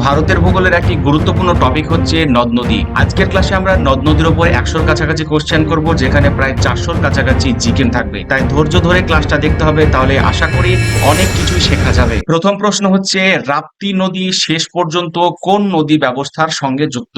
ভারতের ভূগোলের একটি গুরুত্বপূর্ণ টপিক হচ্ছে নদ নদী। আজকের ক্লাসে আমরা নদ নদীর উপরে 100-র কাছাকাছি কোশ্চেন করব, যেখানে প্রায় 400-র কাছাকাছি জিকেন থাকবে। তাই ধৈর্য ধরে ক্লাসটা দেখতে হবে, তাহলে আশা করি অনেক কিছুই শেখা যাবে। প্রথম প্রশ্ন হচ্ছে, রাপ্তি নদী শেষ পর্যন্ত কোন নদী ব্যবস্থার সঙ্গে যুক্ত?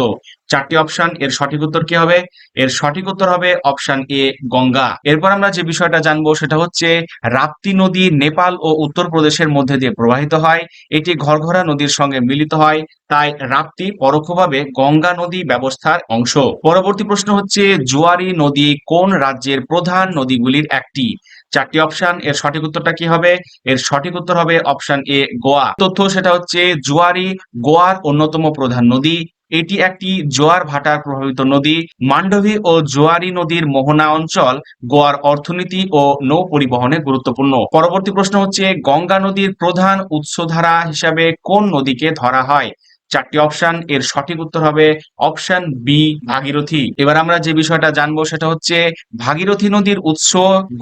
চারটি অপশন, এর সঠিক উত্তর কি হবে? এর সঠিক উত্তর হবে অপশন এ, গঙ্গা। এরপর আমরা যে বিষয়টা জানবো সেটা হচ্ছে, রাপ্তি নদী নেপাল ও উত্তরপ্রদেশের মধ্যে দিয়ে প্রবাহিত হয়। এটি ঘরঘরা নদীর সঙ্গে মিলিত হয়, তাই রাপ্তি পরোক্ষভাবে গঙ্গা নদী ব্যবস্থার অংশ। পরবর্তী প্রশ্ন হচ্ছে, জোয়ারি নদী কোন রাজ্যের প্রধান নদীগুলির একটি? চারটি অপশন, এর সঠিক উত্তরটা কি হবে? এর সঠিক উত্তর হবে অপশন এ, গোয়া। তথ্য সেটা হচ্ছে, জোয়ারি গোয়ার অন্যতম প্রধান নদী। এটি একটি জোয়ার ভাটার প্রভাবিত নদী। মান্ডভী ও জোয়ারি নদীর মোহনা অঞ্চল গোয়ার অর্থনীতি ও নৌ পরিবহনে গুরুত্বপূর্ণ। পরবর্তী প্রশ্ন হচ্ছে, গঙ্গা নদীর প্রধান উৎসধারা হিসাবে কোন নদীকে ধরা হয়? চারটি অপশন, এর সঠিক উত্তর হবে অপশন বি, ভাগীরথী। এবার আমরা যে বিষয়টা জানবো সেটা হচ্ছে, ভাগীরথী নদীর উৎস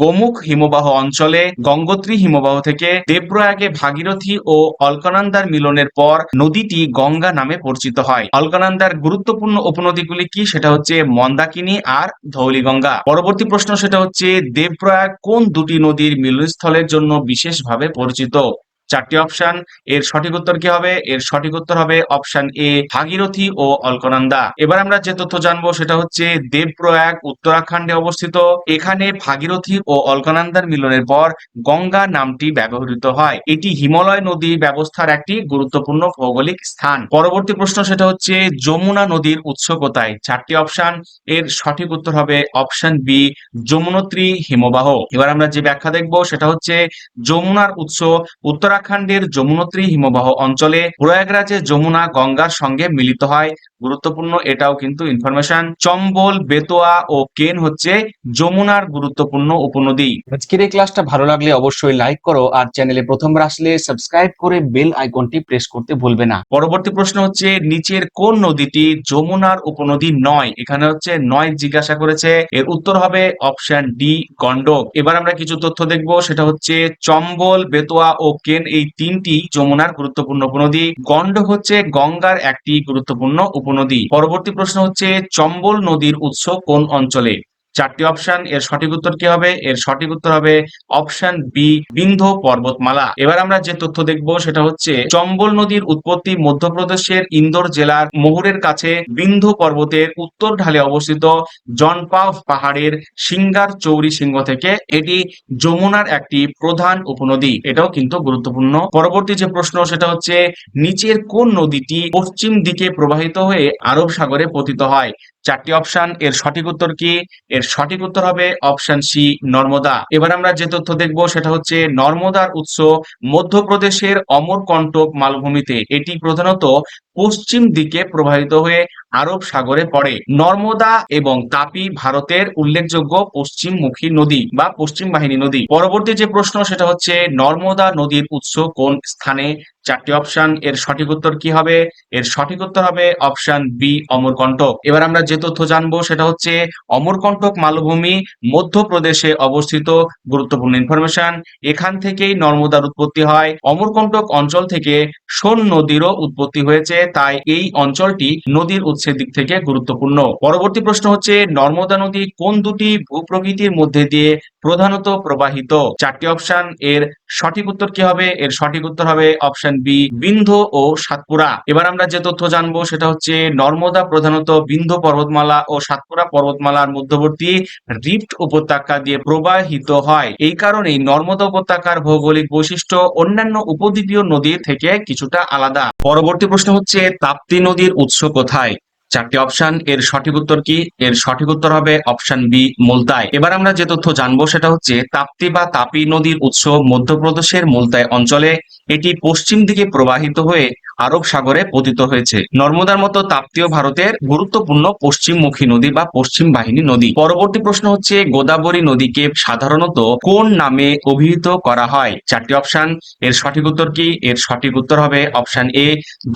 গোমুখ হিমবাহ অঞ্চলে গঙ্গোত্রী হিমবাহ থেকে দেবপ্রয়াগে ভাগীরথী ও অলকানন্দার মিলনের পর নদীটি গঙ্গা নামে পরিচিত হয়। অলকানন্দার গুরুত্বপূর্ণ উপনদীগুলি কি? সেটা হচ্ছে মন্দাকিনী আর ধৌলিগঙ্গা। পরবর্তী প্রশ্ন সেটা হচ্ছে, দেবপ্রয়াগ কোন দুটি নদীর মিলনস্থলের জন্য বিশেষভাবে পরিচিত? চারটি অপশন, এর সঠিক উত্তর কি হবে? এর সঠিক উত্তর হবে অপশন এ, ভাগীরথী ও অলকানন্দা। এবার আমরা যে তথ্য জানবো সেটা হচ্ছে, দেবপ্রয়াগ উত্তরাখণ্ডে অবস্থিত। এখানে ভাগীরথী ও অলকানন্দার মিলনের পর গঙ্গা নামটি ব্যবহৃত হয়। এটি হিমালয় নদী ব্যবস্থার একটি গুরুত্বপূর্ণ ভৌগোলিক স্থান। পরবর্তী প্রশ্ন সেটা হচ্ছে, যমুনা নদীর উৎস কোথায়? চারটি অপশন, এর সঠিক উত্তর হবে অপশন বি, যমুনোত্রী হিমবাহ। এবার আমরা যে ব্যাখ্যা দেখবো সেটা হচ্ছে, যমুনার উৎস উত্তরাখণ্ডের যমুনোত্রী হিমবাহ অঞ্চলে। প্রয়াগরাজে যমুনা গঙ্গার সঙ্গে মিলিত হয়। গুরুত্বপূর্ণ এটাও কিন্তু ইনফরমেশন। চম্বল, বেতোয়া ও কেন হচ্ছে যমুনার গুরুত্বপূর্ণ উপনদী। আজকের এই ক্লাসটা ভালো লাগলে অবশ্যই লাইক করো, আর চ্যানেলে প্রথমবার আসলে সাবস্ক্রাইব করে বেল আইকনটি প্রেস করতে ভুলবে না। পরবর্তী প্রশ্ন হচ্ছে, নিচের কোন নদীটি যমুনার উপনদী নয়? এখানে হচ্ছে নয় জিজ্ঞাসা করেছে। এর উত্তর হবে অপশন ডি, গন্ডক। এবার আমরা কিছু তথ্য দেখবো সেটা হচ্ছে, চম্বল, বেতোয়া ও কেন এই তিনটি যমুনার গুরুত্বপূর্ণ উপনদী। গন্ডক হচ্ছে গঙ্গার একটি গুরুত্বপূর্ণ উপনদী। পরবর্তী প্রশ্ন হচ্ছে, চম্বল নদীর উৎস কোন অঞ্চলে? চারটি অপশন, এর সঠিক উত্তর কি হবে? এর সঠিক উত্তর হবে অপশন বি, বিন্ধ্য পর্বতমালা। এবার আমরা যে তথ্য দেখব সেটা হচ্ছে, চম্বল নদীর উৎপত্তি মধ্যপ্রদেশের ইন্দোর জেলার মহুরের কাছে বিন্ধ্য পর্বতের উত্তর ঢালে অবস্থিত জনপাভ পাহাড়ের সিঙ্গার চৌরি সিংহ থেকে। এটি যমুনার একটি প্রধান উপনদী। এটাও কিন্তু গুরুত্বপূর্ণ। পরবর্তী যে প্রশ্ন সেটা হচ্ছে, নিচের কোন নদীটি পশ্চিম দিকে প্রবাহিত হয়ে আরব সাগরে পতিত হয়? চারটি অপশন, এর সঠিক উত্তর কি? এর সঠিক উত্তর হবে অপশন সি, নর্মদা। এবার আমরা যে তথ্য দেখব সেটা হচ্ছে, নর্মদার উৎস মধ্যপ্রদেশের অমরকন্টক মালভূমিতে। এটি প্রধানত পশ্চিম দিকে প্রবাহিত হয়ে আরব সাগরে পড়ে। নর্মদা এবং তাপি ভারতের উল্লেখযোগ্য পশ্চিমমুখী নদী বা পশ্চিম বাহিনী নদী। পরবর্তী যে প্রশ্ন সেটা হচ্ছে, নর্মদা নদীর উৎস কোন স্থানে? চারটি অপশন, এর সঠিক উত্তর কি হবে? এর সঠিক উত্তর হবে অপশন বি, অমরকন্টক। এবার আমরা যে তথ্য জানবো সেটা হচ্ছে, অমরকন্টক মালভূমি মধ্যপ্রদেশে অবস্থিত। গুরুত্বপূর্ণ ইনফরমেশন। এখান থেকেই নর্মদার উৎপত্তি হয়। অমরকন্টক অঞ্চল থেকে সোন নদীরও উৎপত্তি হয়েছে, তাই এই অঞ্চলটি নদীর উৎসের দিক থেকে গুরুত্বপূর্ণ। পরবর্তী প্রশ্ন হচ্ছে, নর্মদা নদী কোন দুটি ভূপ্রকৃতির মধ্যে দিয়ে প্রধানত প্রবাহিত? চারটি অপশন, এর সঠিক উত্তর কি হবে? এর সঠিক উত্তর হবে অপশন বি, বিন্ধ্য ও সাতপুরা। এবার আমরা যে তথ্য জানবো সেটা হচ্ছে, নর্মদা প্রধানত বিন্ধ্য পর্বতমালা ও সাতপুরা পর্বতমালার মধ্যবর্তী রিফট উপত্যকা দিয়ে প্রবাহিত হয়। এই কারণেই নর্মদা উপত্যকার ভৌগোলিক বৈশিষ্ট্য অন্যান্য উপদ্বীপীয় নদীর থেকে কিছুটা আলাদা। পরবর্তী প্রশ্ন হচ্ছে, তাপ্তি নদীর উৎস কোথায়? চারটি অপশন, এর সঠিক উত্তর কি? এর সঠিক উত্তর হবে অপশন বি, মুলতাই। এবার আমরা যে তথ্য জানবো সেটা হচ্ছে, তাপ্তি বা তাপি নদীর উৎস মধ্যপ্রদেশের মুলতাই অঞ্চলে। এটি পশ্চিম দিকে প্রবাহিত হয়ে আরব সাগরে পতিত হয়েছে। নর্মদার মতো তাপ্তিও ভারতের গুরুত্বপূর্ণ পশ্চিমমুখী নদী বা পশ্চিম বাহিনী নদী। পরবর্তী প্রশ্ন হচ্ছে, গোদাবরী নদীকে সাধারণত কোন নামে অভিহিত করা হয়? চারটি অপশন, এর সঠিক উত্তর কি? এর সঠিক উত্তর হবে অপশন এ,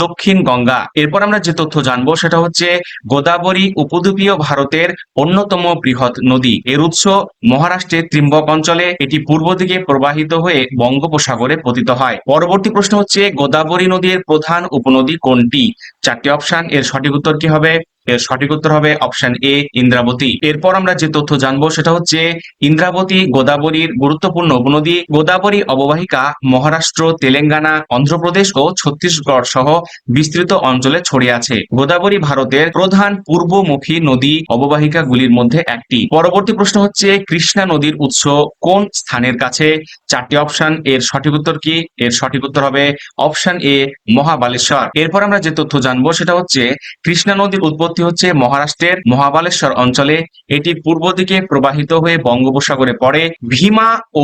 দক্ষিণ গঙ্গা। এরপর আমরা যে তথ্য জানবো সেটা হচ্ছে, গোদাবরী উপদ্বীপীয় ভারতের অন্যতম বৃহৎ নদী। এর উৎস মহারাষ্ট্রের ত্রিম্বক অঞ্চলে। এটি পূর্ব দিকে প্রবাহিত হয়ে বঙ্গোপসাগরে পতিত হয়। পরবর্তী প্রশ্ন হচ্ছে গোদাবরী নদীর প্রধান উপনদী কোনটি? চারটি অপশন, এর সঠিক উত্তর কি হবে? এর সঠিক উত্তর হবে অপশন এ ইন্দ্রাবতী। এরপর আমরা যে তথ্য জানবো সেটা হচ্ছে ইন্দ্রাবতী গোদাবরীর গুরুত্বপূর্ণ উপনদী। গোদাবরী অববাহিকা মহারাষ্ট্র, তেলেঙ্গানা, অন্ধ্রপ্রদেশ ও ছত্তিশগড় সহ বিস্তৃত অঞ্চলে ছড়িয়ে আছে। গোদাবরী ভারতের প্রধান পূর্বমুখী নদী অববাহিকাগুলির মধ্যে একটি। পরবর্তী প্রশ্ন হচ্ছে কৃষ্ণা নদীর উৎস কোন স্থানের কাছে? চারটি অপশন, এর সঠিক উত্তর কি? এর সঠিক উত্তর হবে অপশন এ মহাবালেশ্বর। এরপর আমরা যে তথ্য জানবো সেটা হচ্ছে কৃষ্ণা নদীর উৎপত্তি হচ্ছে মহারাষ্ট্রের মহাবালেশ্বর অঞ্চলে। এটি পূর্ব দিকে প্রবাহিত হয়ে বঙ্গোপসাগরে পড়ে। ভীমা ও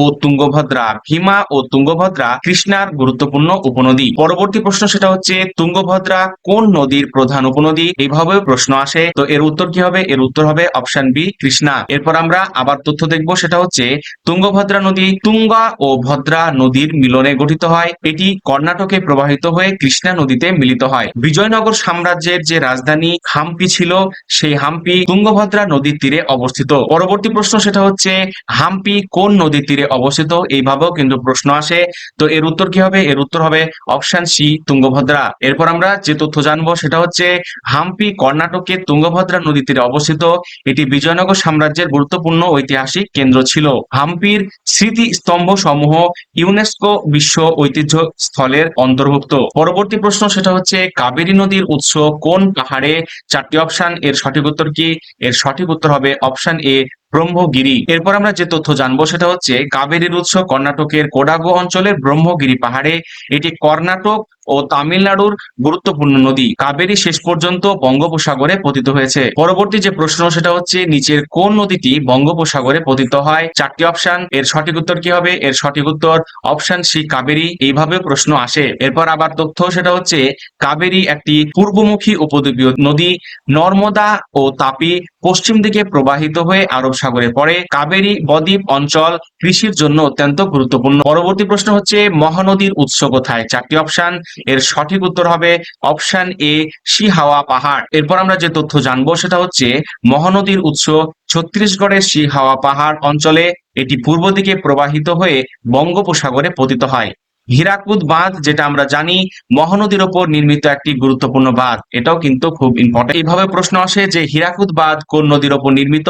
তুঙ্গভদ্রা কৃষ্ণার গুরুত্বপূর্ণ উপনদী। পরবর্তী প্রশ্ন সেটা হচ্ছে তুঙ্গভদ্রা কোন নদীর প্রধান উপনদী? এইভাবেও প্রশ্ন আসে। তো এর উত্তর কি হবে? এর উত্তর হবে অপশন বি কৃষ্ণা। এরপর আমরা আবার তথ্য দেখব, সেটা হচ্ছে তুঙ্গভদ্রা নদী তুঙ্গা ও ভদ্রা নদীর মিলনে গঠিত হয়। এটি কর্ণাটকে প্রবাহিত হয়ে কৃষ্ণা নদীতে মিলিত হয়। বিজয়নগর সাম্রাজ্যের যে রাজধানী হাম্পি ছিল, সেই হাম্পি তুঙ্গভদ্রা নদীর তীরে অবস্থিত। পরবর্তী প্রশ্ন সেটা হচ্ছে হাম্পি কোন নদীর তীরে অবস্থিত? এইভাবেও কিন্তু প্রশ্ন আসে। তো এর উত্তর কি হবে? এর উত্তর হবে অপশন সি তুঙ্গভদ্রা। এরপর আমরা যে তথ্য জানবো সেটা হচ্ছে হাম্পি কর্ণাটকের তুঙ্গভদ্রা নদীর তীরে অবস্থিত। এটি বিজয়নগর সাম্রাজ্যের গুরুত্বপূর্ণ ঐতিহাসিক কেন্দ্র ছিল। হাম্পির স্মৃতি স্তম্ভ সমূহ ইউনেস্কো বিশ্ব ঐতিহ্য স্থলের অন্তর্ভুক্ত। পরবর্তী প্রশ্ন সেটা হচ্ছে কাবেরী নদীর উৎস কোন পাহাড়ে? চারটি অপশন, এর সঠিক উত্তর কি? এর সঠিক উত্তর হবে অপশন এ ব্রহ্মগিরি। এরপর আমরা যে তথ্য জানবো সেটা হচ্ছে কাবেরীর উৎস কর্ণাটকের কোডাগু অঞ্চলের ব্রহ্মগিরি পাহাড়ে। এটি কর্ণাটক ও তামিলনাড়ুর গুরুত্বপূর্ণ নদী। কাবেরী শেষ পর্যন্ত বঙ্গোপসাগরে পতিত হয়েছে। পরবর্তী যে প্রশ্ন সেটা হচ্ছে নিচের কোন নদীটি বঙ্গোপসাগরে পতিত হয়? চারটি অপশন, এর সঠিক উত্তর কি হবে? এর সঠিক উত্তর অপশন সি কাবেরী। এইভাবে প্রশ্ন আসে। এরপর আবার তথ্য সেটা হচ্ছে কাবেরী একটি পূর্বমুখী উপদ্বীপীয় নদী। নর্মদা ও তাপি পশ্চিম দিকে প্রবাহিত হয়ে আরব সাগরে পড়ে। কাবেরী বদ্বীপ অঞ্চল কৃষির জন্য অত্যন্ত গুরুত্বপূর্ণ। পরবর্তী প্রশ্ন হচ্ছে মহানদীর উৎস কোথায়? চারটি অপশন, এর সঠিক উত্তর হবে অপশন এ সিহাওয়া পাহাড়। এরপর আমরা যে তথ্য জানবো সেটা হচ্ছে মহানদীর উৎস ছত্তিশগড়ের সিহাওয়া পাহাড় অঞ্চলে। এটি পূর্ব দিকে প্রবাহিত হয়ে বঙ্গোপসাগরে পতিত হয়। হীরাকুদ বাঁধ, যেটা আমরা জানি মহানদীর ওপর নির্মিত একটি গুরুত্বপূর্ণ বাঁধ, এটাও কিন্তু খুব ইম্পর্টেন্ট। এইভাবে প্রশ্ন আসে যে হীরাকুদ বাঁধ কোন নদীর ওপর নির্মিত?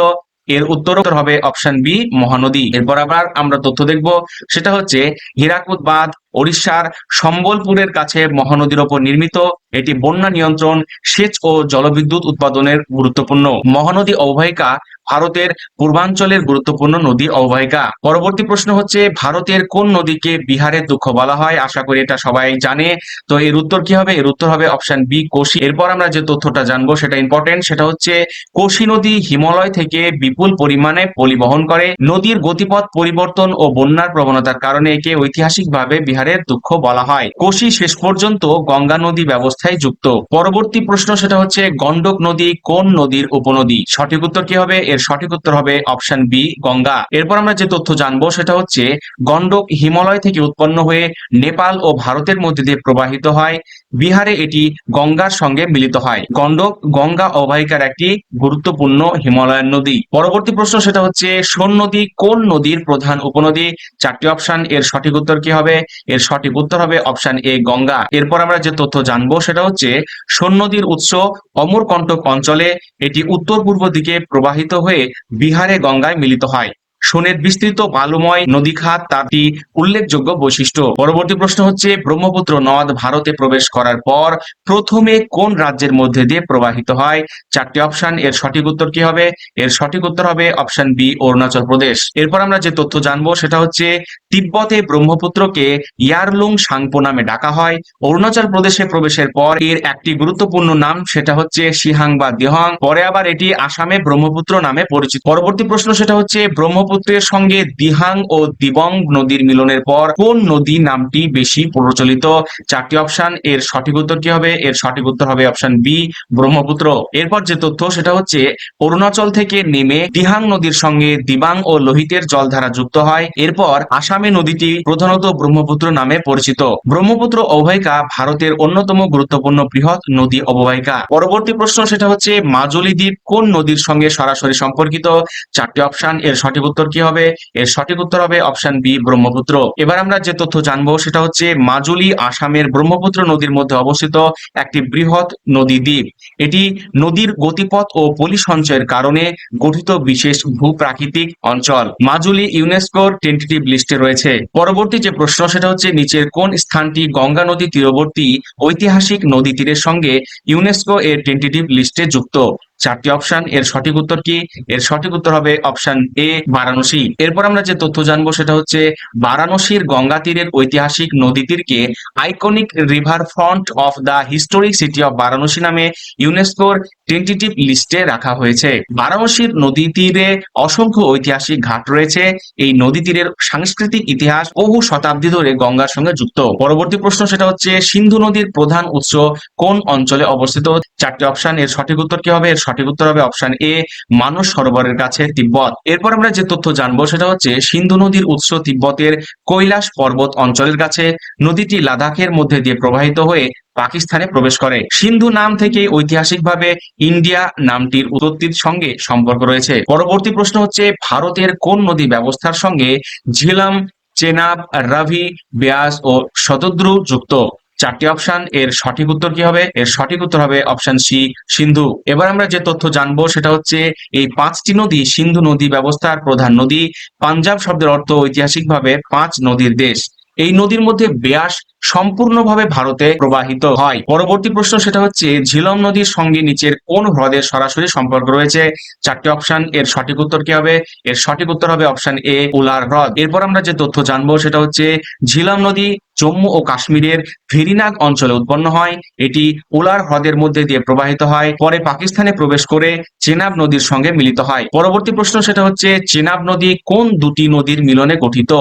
এর উত্তর হবে অপশন বি মহানদী। এরপর আবার আমরা তথ্য দেখব, সেটা হচ্ছে হীরাকুদ বাঁধ ওড়িশার সম্বলপুরের কাছে মহানদীর ওপর নির্মিত। এটি বন্যা নিয়ন্ত্রণ, সেচ ও জলবিদ্যুৎ উৎপাদনের গুরুত্বপূর্ণ মহানদী অববাহিকা। ভারতের পূর্বাঞ্চলের গুরুত্বপূর্ণ নদী অববাহিকা। পরবর্তী প্রশ্ন হচ্ছে ভারতের কোন নদীকে বিহারের দুঃখ বলা হয়? আশা করি এটা সবাই জানে। তো এর উত্তর কি হবে? এর উত্তর হবে অপশন বি কোশি। এরপর আমরা যে তথ্যটা জানবো সেটা ইম্পর্টেন্ট, সেটা হচ্ছে কোশি নদী হিমালয় থেকে বিপুল পরিমাণে পলি বহন করে। নদীর গতিপথ পরিবর্তন ও বন্যার প্রবণতার কারণে একে ঐতিহাসিকভাবে বিহারের দুঃখ বলা হয়। কোশি শেষ পর্যন্ত গঙ্গা নদী ব্যবস্থায় যুক্ত। পরবর্তী প্রশ্ন সেটা হচ্ছে গন্ডক নদী কোন নদীর উপনদী? সঠিক উত্তর কি হবে? এর সঠিক উত্তর হবে অপশন বি গঙ্গা। এরপর আমরা যে তথ্য জানবো সেটা হচ্ছে গন্ডক হিমালয় থেকে উৎপন্ন হয়ে নেপাল ও ভারতের মধ্যে দিয়ে প্রবাহিত হয়। বিহারে এটি গঙ্গার সঙ্গে মিলিত হয়। গন্ডক গঙ্গা অববাহিকার একটি গুরুত্বপূর্ণ হিমালয়ান নদী। পরবর্তী প্রশ্ন সেটা হচ্ছে সোন নদী কোন নদীর প্রধান উপনদী? চারটি অপশন, এর সঠিক উত্তর কি হবে? এর সঠিক উত্তর হবে অপশন এ গঙ্গা। এরপর আমরা যে তথ্য জানবো সেটা হচ্ছে সোন নদীর উৎস অমরকণ্টক অঞ্চলে। এটি উত্তর পূর্ব দিকে প্রবাহিত হয়ে বিহারে গঙ্গায় মিলিত হয়। সোনের বিস্তৃত বালুময় নদীখাত তারটি উল্লেখযোগ্য বৈশিষ্ট্য। পরবর্তী প্রশ্ন হচ্ছে ব্রহ্মপুত্র নদ ভারতে প্রবেশ করার পর প্রথমে কোন রাজ্যের মধ্যে দিয়ে প্রবাহিত হয়? চারটি অপশন, এর সঠিক উত্তর কি হবে? এর সঠিক উত্তর হবে অপশন বি অরুণাচল প্রদেশ। এরপর আমরা যে তথ্য জানবো সেটা হচ্ছে তিব্বতে ব্রহ্মপুত্রকে ইয়ারলুং সাংপো নামে ডাকা হয়। অরুণাচল প্রদেশে প্রবেশের পর এর একটি গুরুত্বপূর্ণ নাম, সেটা হচ্ছে সিহাং বা দিহাং। পরে আবার এটি আসামে ব্রহ্মপুত্র নামে পরিচিত। পরবর্তী প্রশ্ন সেটা হচ্ছে ব্রহ্মপুত্রের সঙ্গে দিহাং ও দিবং নদীর মিলনের পর কোন নদী নামটি বেশি প্রচলিত? চারটি অপশন, এর সঠিক উত্তর কি হবে? এর সঠিক উত্তর হবে অপশন বি ব্রহ্মপুত্র। এরপর যে তথ্য সেটা হচ্ছে অরুণাচল থেকে নেমে দিহাং নদীর সঙ্গে দিবাং ও লোহিতের জলধারা যুক্ত হয়। এরপর আসামে নামে নদীটি প্রধানত ব্রহ্মপুত্র নামে পরিচিত। ব্রহ্মপুত্র অববাহিকা ভারতের অন্যতম গুরুত্বপূর্ণ বৃহৎ নদী অববাহিকা। পরবর্তী প্রশ্ন সেটা হচ্ছে মাজুলী দ্বীপ কোন নদীর সঙ্গে সরাসরি সম্পর্কিত? চারটি অপশন, এর সঠিক উত্তর কি হবে? এর সঠিক উত্তর হবে অপশন বি, ব্রহ্মপুত্র। এবার আমরা যে তথ্য জানবো সেটা হচ্ছে মাজুলী আসামের ব্রহ্মপুত্র নদীর মধ্যে অবস্থিত একটি বৃহৎ নদী দ্বীপ। এটি নদীর গতিপথ ও পলি সঞ্চয়ের কারণে গঠিত বিশেষ ভূপ্রাকৃতিক অঞ্চল। মাজুলী ইউনেস্কোর টেন্টেটিভ লিস্টে রয়েছে। পরবর্তী যে প্রশ্ন সেটা হচ্ছে নিচের কোন স্থানটি গঙ্গা নদী তীরবর্তী ঐতিহাসিক নদী তীরের সঙ্গে ইউনেস্কো এর টেন্টেটিভ লিস্টে যুক্ত? চারটি অপশন, এর সঠিক উত্তর কি? এর সঠিক উত্তর হবে অপশন এ, বারাণসী। এরপর আমরা যে তথ্য জানবো সেটা হচ্ছে বারাণসীর গঙ্গা তীরের ঐতিহাসিক নদী তীরকে iconic river front of the historic city of Varanasi নামে ইউনেস্কোর টেন্টেটিভ লিস্টে রাখা হয়েছে। বারাণসীর নদী তীরে অসংখ্য ঐতিহাসিক ঘাট রয়েছে। এই নদী তীরের সাংস্কৃতিক ইতিহাস বহু শতাব্দী ধরে গঙ্গার সঙ্গে যুক্ত। পরবর্তী প্রশ্ন সেটা হচ্ছে সিন্ধু নদীর প্রধান উৎস কোন অঞ্চলে অবস্থিত? চারটি অপশন, এর সঠিক উত্তর কি হবে? এর সঠিক উত্তর হবে অপশন এ, মানস সরোবরের কাছে তিব্বত। এরপর আমরা যে তথ্য জানবো সেটা হচ্ছে সিন্ধু নদীর উৎস তিব্বতের কৈলাস পর্বত অঞ্চলের কাছে। নদীটি লাদাখের মধ্যে দিয়ে প্রবাহিত হয়ে পাকিস্তানে প্রবেশ করে। সিন্ধু নাম থেকে ঐতিহাসিকভাবে ইন্ডিয়া নামটির উৎপত্তির সঙ্গে সম্পর্ক রয়েছে। পরবর্তী প্রশ্ন হচ্ছে ভারতের কোন নদী ব্যবস্থার সঙ্গে ঝিলাম, চেনাব, রাভি, ব্যাস ও শতদ্রু যুক্ত? চারটি অপশন, এর সঠিক উত্তর কি হবে? এর সঠিক উত্তর হবে অপশন সি, সিন্ধু। এবার আমরা যে তথ্য জানবো সেটা হচ্ছে এই পাঁচটি নদী সিন্ধু নদী ব্যবস্থার প্রধান নদী। পাঞ্জাব শব্দের অর্থ ঐতিহাসিকভাবে পাঁচ নদীর দেশ। এই নদীর মধ্যে ব্যাস সম্পূর্ণভাবে ভারতে প্রবাহিত হয়। পরবর্তী প্রশ্ন সেটা হচ্ছে ঝিলম নদীর সঙ্গে নিচের কোন হ্রদের সরাসরি সম্পর্ক রয়েছে? চারটি অপশন, এর সঠিক উত্তর কি হবে? এর সঠিক উত্তর হবে অপশন এ, উলার হ্রদ। এরপর আমরা যে তথ্য জানবো সেটা হচ্ছে ঝিলম নদী জম্মু ও কাশ্মীরের ভেরিনাগ অঞ্চলে উৎপন্ন হয়। এটি উলার হ্রদের মধ্যে দিয়ে প্রবাহিত হয়, পরে পাকিস্তানে প্রবেশ করে চেনাব নদীর সঙ্গে মিলিত হয়। পরবর্তী প্রশ্ন সেটা হচ্ছে চেনাব নদী কোন দুটি নদীর মিলনে গঠিত?